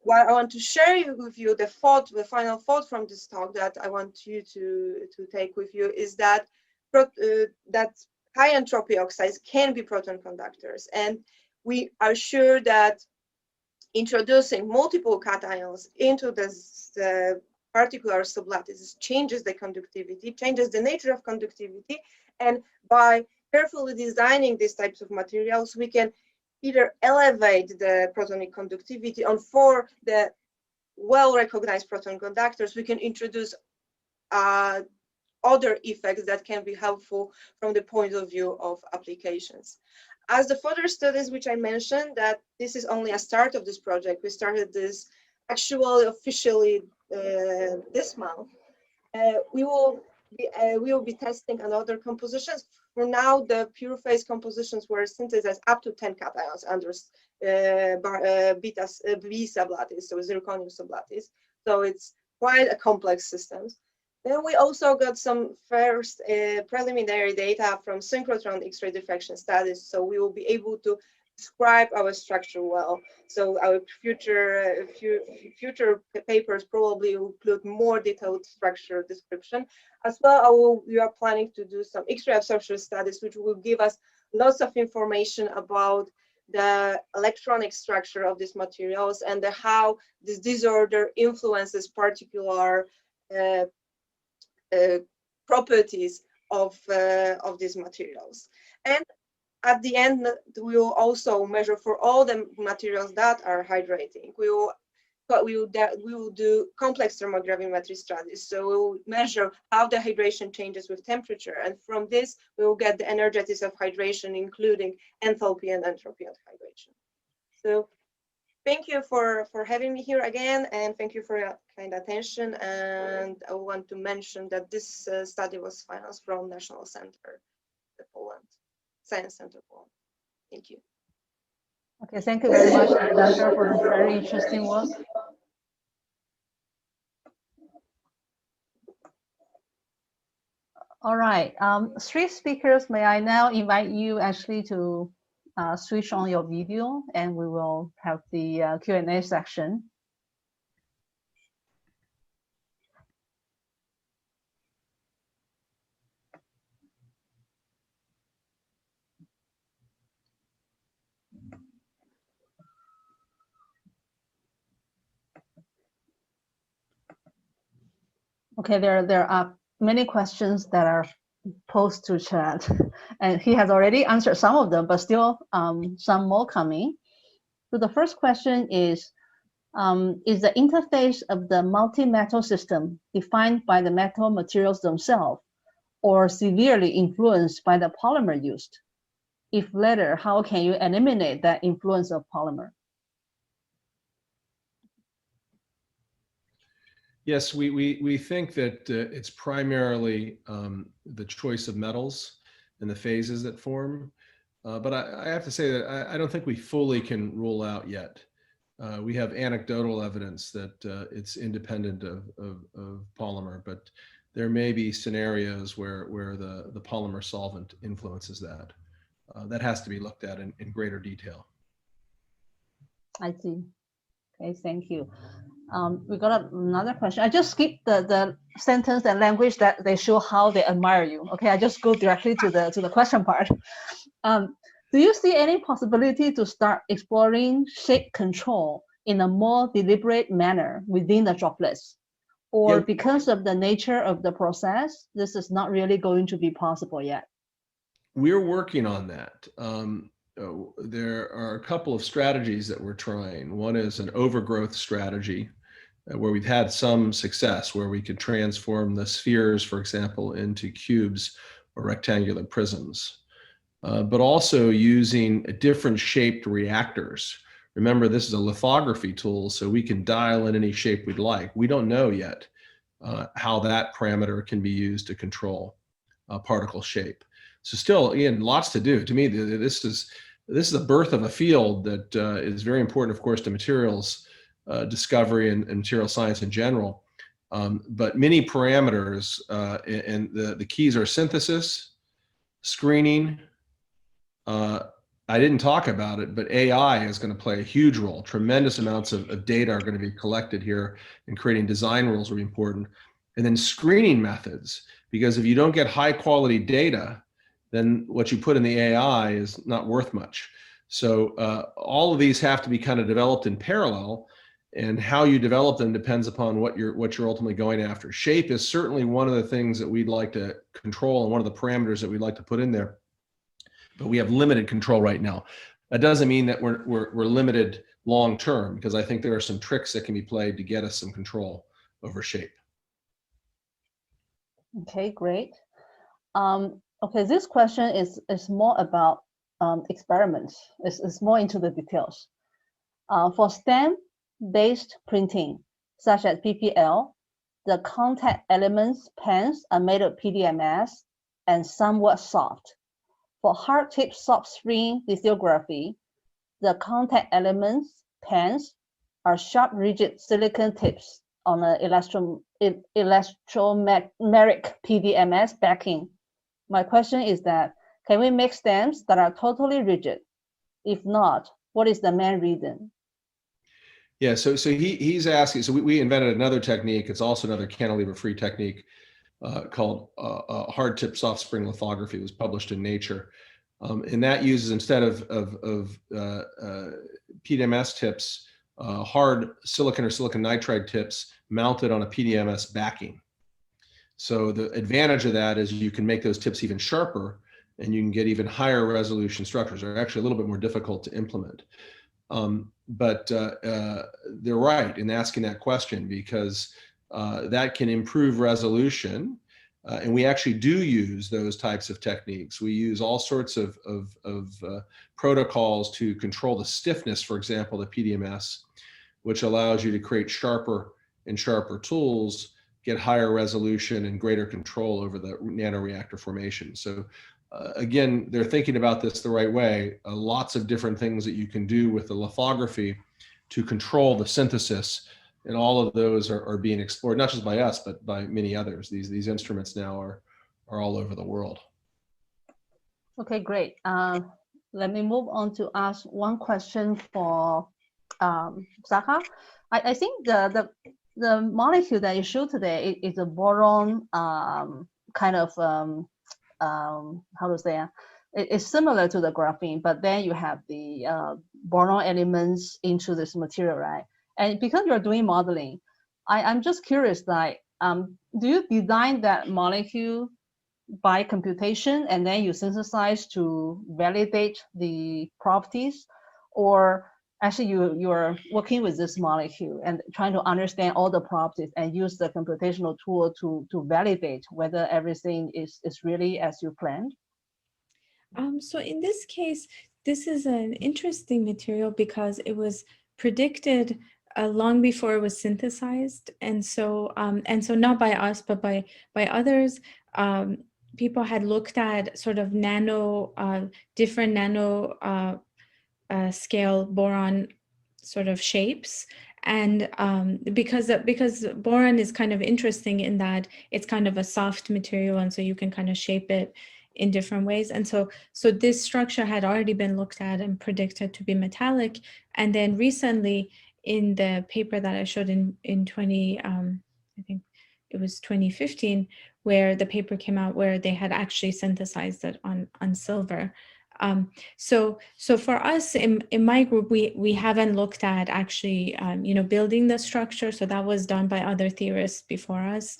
what I want to share with you, the final thought from this talk that I want you to take with you is that that high entropy oxides can be proton conductors, and we are sure that introducing multiple cations into this particular sublattices changes the conductivity, changes the nature of conductivity, and by carefully designing these types of materials, we can either elevate the protonic conductivity, and for the well-recognized proton conductors, we can introduce other effects that can be helpful from the point of view of applications. As the further studies which I mentioned, that this is only a start of this project. We started this actually officially this month. We will be testing another compositions For now, the pure phase compositions were synthesized up to 10 cations under B sublattice, so zirconium sublattice. So it's quite a complex system. Then we also got some first preliminary data from synchrotron X-ray diffraction studies, so we will be able to describe our structure well. So our future papers probably will include more detailed structure description. As well, we are planning to do some X-ray absorption studies, which will give us lots of information about the electronic structure of these materials and how this disorder influences particular properties of these materials. And at the end, we will also measure for all the materials that are hydrating. We will do complex thermogravimetry studies. So we will measure how the hydration changes with temperature. And from this, we will get the energetics of hydration, including enthalpy and entropy of hydration. So thank you for having me here again, and thank you for your kind attention. And I want to mention that this study was financed from National Center, Poland, Science Center, Poland. Thank you. Okay, thank you very much, Doctor, for this very interesting work. All right, 3 speakers, may I now invite you actually to switch on your video, and we will have the Q&A section. Okay, there are many questions that are posed to chat, and he has already answered some of them, but still some more coming. So the first question is the interface of the multi-metal system defined by the metal materials themselves or severely influenced by the polymer used? If later, how can you eliminate that influence of polymer? Yes, we think that it's primarily the choice of metals and the phases that form. But I have to say that I don't think we fully can rule out yet. We have anecdotal evidence that it's independent of polymer, but there may be scenarios where the polymer solvent influences that. That has to be looked at in greater detail. I see. Okay, thank you. We got another question. I just skipped the sentence and language that they show how they admire you. Okay, I just go directly to the question part. Do you see any possibility to start exploring shape control in a more deliberate manner within the droplets? Or Yeah. Because of the nature of the process, this is not really going to be possible yet? We're working on that. There are a couple of strategies that we're trying. One is an overgrowth strategy where we've had some success, where we could transform the spheres, for example, into cubes or rectangular prisms, but also using different shaped reactors. Remember, this is a lithography tool, so we can dial in any shape we'd like. We don't know yet how that parameter can be used to control particle shape. So still, again, lots to do. To me, this is the birth of a field that is very important, of course, to materials discovery and material science in general. But many parameters, and the keys are synthesis, screening. I didn't talk about it, but AI is going to play a huge role. Tremendous amounts of data are going to be collected here, and creating design rules will be important. And then screening methods, because if you don't get high quality data, then what you put in the AI is not worth much. So all of these have to be kind of developed in parallel, and how you develop them depends upon what you're ultimately going after. Shape is certainly one of the things that we'd like to control, and one of the parameters that we'd like to put in there, but we have limited control right now. That doesn't mean that we're limited long term, because I think there are some tricks that can be played to get us some control over shape. Okay, great. Okay, this question is more about experiments. It's more into the details. For stem-based printing, such as PPL, the contact elements pens are made of PDMS and somewhat soft, For hard tip soft spring lithography, the contact elements, pens, are sharp rigid silicon tips on an elastomeric PDMS backing. My question is that, can we make stems that are totally rigid? If not, what is the main reason? Yeah, so he's asking, so we invented another technique. It's also another cantilever-free technique called hard tip soft spring lithography. It was published in Nature. And that uses, instead of PDMS tips, hard silicon or silicon nitride tips mounted on a PDMS backing. So the advantage of that is you can make those tips even sharper, and you can get even higher resolution structures. They're actually a little bit more difficult to implement. But they're right in asking that question, because that can improve resolution. And we actually do use those types of techniques. We use all sorts of protocols to control the stiffness, for example, the PDMS, which allows you to create sharper and sharper tools, get higher resolution and greater control over the nanoreactor formation. So again, they're thinking about this the right way. Lots of different things that you can do with the lithography to control the synthesis, and all of those are being explored, not just by us, but by many others. These instruments now are all over the world. Okay, great. Let me move on to ask one question for Saka. I think the molecule that you showed today is a boron kind of how to say, it's similar to the graphene, but then you have the boron elements into this material, right? And because you're doing modeling, I'm just curious, like, do you design that molecule by computation and then you synthesize to validate the properties, or actually you're working with this molecule and trying to understand all the properties and use the computational tool to validate whether everything is really as you planned? So in this case, this is an interesting material because it was predicted long before it was synthesized, and so not by us but by others. People had looked at sort of different nano scale boron sort of shapes, and because boron is kind of interesting in that it's kind of a soft material, and so you can kind of shape it in different ways. And so this structure had already been looked at and predicted to be metallic. And then recently, in the paper that I showed in 2015, where the paper came out where they had actually synthesized it on silver. So for us in my group, we haven't looked at actually building the structure. So that was done by other theorists before us.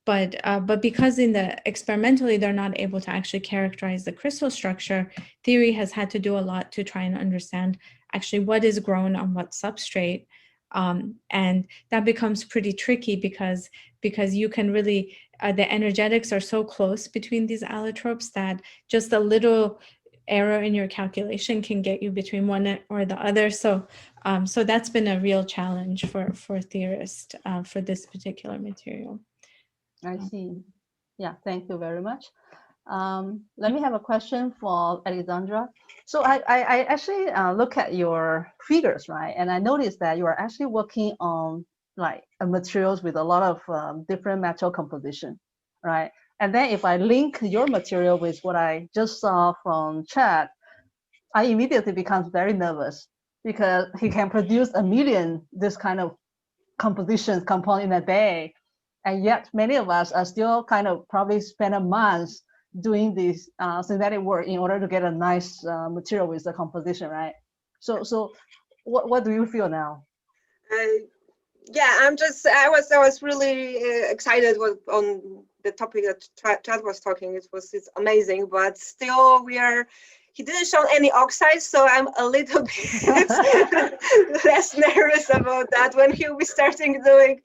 But because experimentally they're not able to actually characterize the crystal structure, theory has had to do a lot to try and understand actually what is grown on what substrate. And that becomes pretty tricky because you can really, the energetics are so close between these allotropes that just a little error in your calculation can get you between one or the other. So that's been a real challenge for theorists for this particular material. I see. Yeah, thank you very much. Let me have a question for Alexandra. So I actually look at your figures, right? And I noticed that you are actually working on like materials with a lot of different metal composition, right? And then if I link your material with what I just saw from chat, I immediately become very nervous because he can produce 1 million this kind of compositions compound in a day. And yet many of us are still kind of probably spend a month doing this synthetic work in order to get a nice material with the composition, right? So what do you feel now? Yeah, I was really excited on the topic that Chad was talking. It's amazing, but still he didn't show any oxides, so I'm a little bit less nervous about that. When he'll be starting doing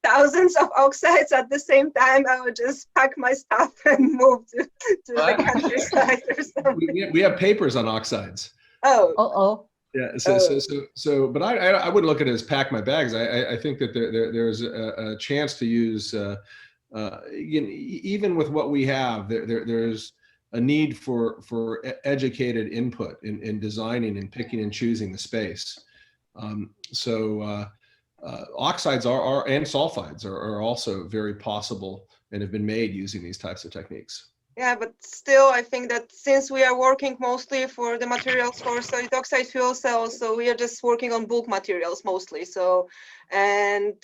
thousands of oxides at the same time, I would just pack my stuff and move to the countryside or something. We have papers on oxides. Oh. Yeah. So, but I wouldn't look at it as pack my bags. I think that there's a chance to use, even with what we have, there's a need for educated input in designing and picking and choosing the space. Oxides and sulfides are also very possible and have been made using these types of techniques. Yeah, but still, I think that since we are working mostly for the materials for solid oxide fuel cells, so we are just working on bulk materials mostly. So, and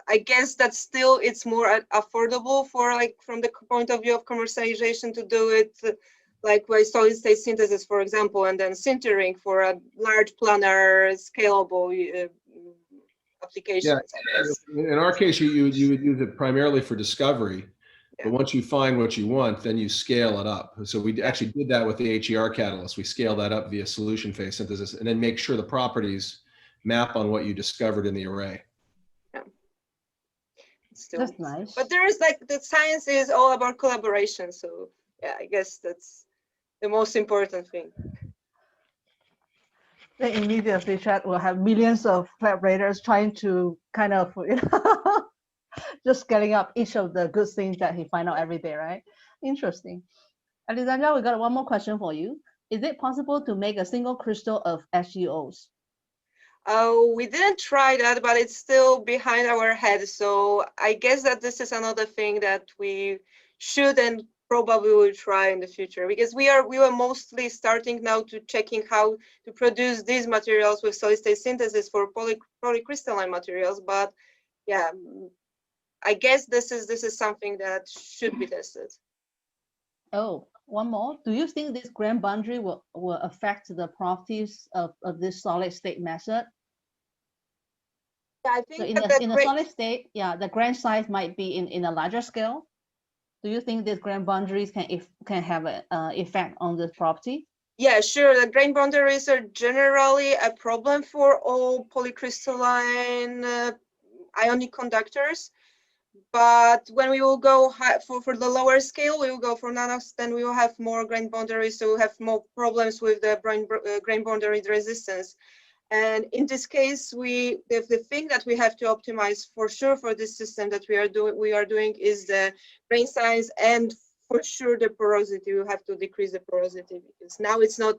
I guess that still it's more affordable for, like, from the point of view of commercialization to do it like by solid state synthesis, for example, and then sintering for a large planar scalable applications. Yeah, in our case, you would use it primarily for discovery. But once you find what you want, then you scale it up. So we actually did that with the HER catalyst. We scale that up via solution phase synthesis and then make sure the properties map on what you discovered in the array. Yeah. That's nice. But there is, like, the science is all about collaboration. So yeah, I guess that's the most important thing. Then immediately Chad will have millions of collaborators trying to kind of, you know, just scaling up each of the good things that he find out every day, right? Interesting. Alexandra, we got one more question for you. Is it possible to make a single crystal of Sgos? We didn't try that, but it's still behind our head. So I guess that this is another thing that we should and probably will try in the future, because we were mostly starting now to checking how to produce these materials with solid state synthesis for polycrystalline materials. But yeah, I guess this is something that should be tested. Oh, one more. Do you think this grain boundary will affect the properties of this solid state method? Yeah, I think so in a solid state, yeah, the grain size might be in a larger scale. Do you think these grain boundaries can have an effect on this property? Yeah, sure. The grain boundaries are generally a problem for all polycrystalline ionic conductors. But when we will go for the lower scale, we will go for nanos, then we will have more grain boundaries, so we'll have more problems with the grain boundary resistance. And in this case, the thing that we have to optimize for sure for this system that we are doing is the grain size, and for sure the porosity. We have to decrease the porosity because now it's not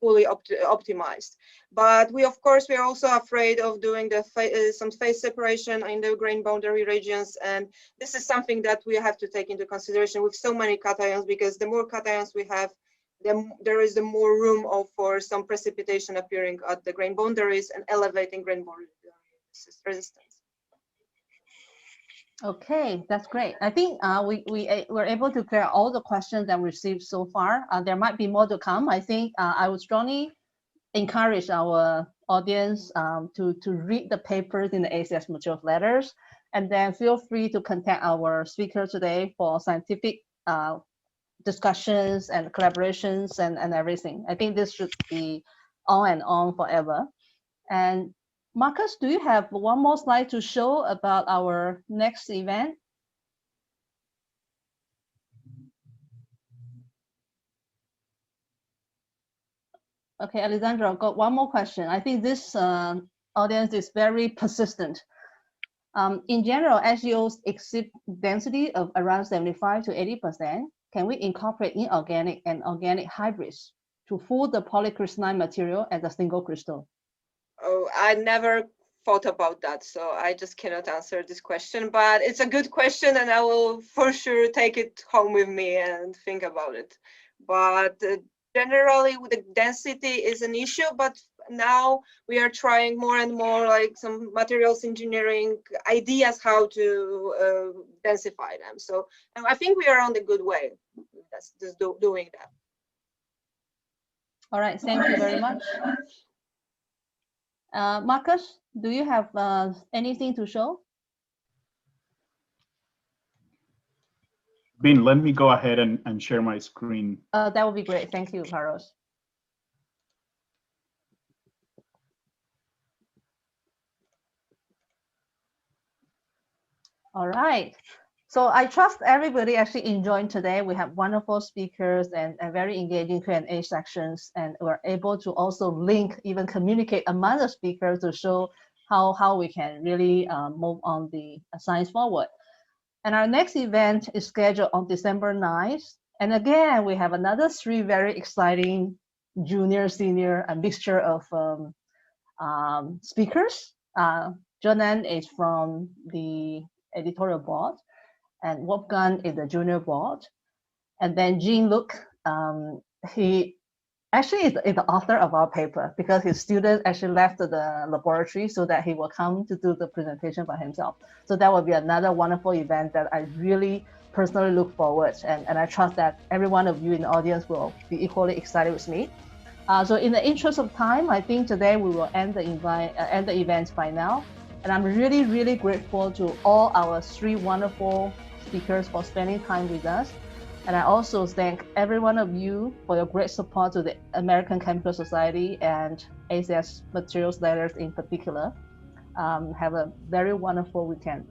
fully optimized. But we, of course, we are also afraid of doing some phase separation in the grain boundary regions, and this is something that we have to take into consideration with so many cations, because the more cations we have, there is the more room for some precipitation appearing at the grain boundaries and elevating grain boundary resistance. Okay, that's great. I think we were able to clear all the questions that we received so far. There might be more to come. I think I would strongly encourage our audience to read the papers in the ACS Materials Letters, and then feel free to contact our speaker today for scientific discussions and collaborations and everything. I think this should be on and on forever. And Marcus, do you have one more slide to show about our next event? Okay, Alexandra, I've got one more question. I think this audience is very persistent. In general, Sgos exhibit density of around 75 to 80%. Can we incorporate inorganic and organic hybrids to fool the polycrystalline material as a single crystal? Oh, I never thought about that, so I just cannot answer this question, but it's a good question and I will for sure take it home with me and think about it. But generally the density is an issue, but now we are trying more and more, like some materials engineering ideas how to densify them. So I think we are on the good way. That's just doing that. All right, thank you very much. Marcus, do you have anything to show? Bin, let me go ahead and share my screen. That would be great. Thank you, Carlos. All right. So I trust everybody actually enjoyed today. We have wonderful speakers and very engaging Q&A sections, and we're able to also link, even communicate among the speakers to show how we can really move on the science forward. And our next event is scheduled on December 9th And again, we have another 3 very exciting junior, senior, a mixture of speakers. Jonan is from the editorial board, and Wolfgang is the junior board. And then Jean-Luc, he actually is the author of our paper, because his students actually left the laboratory so that he will come to do the presentation by himself. So that will be another wonderful event that I really personally look forward, and I trust that every one of you in the audience will be equally excited with me. So in the interest of time, I think today we will end the event by now. And I'm really, really grateful to all our 3 wonderful speakers for spending time with us. And I also thank every one of you for your great support to the American Chemical Society and ACS Materials Letters in particular. Have a very wonderful weekend.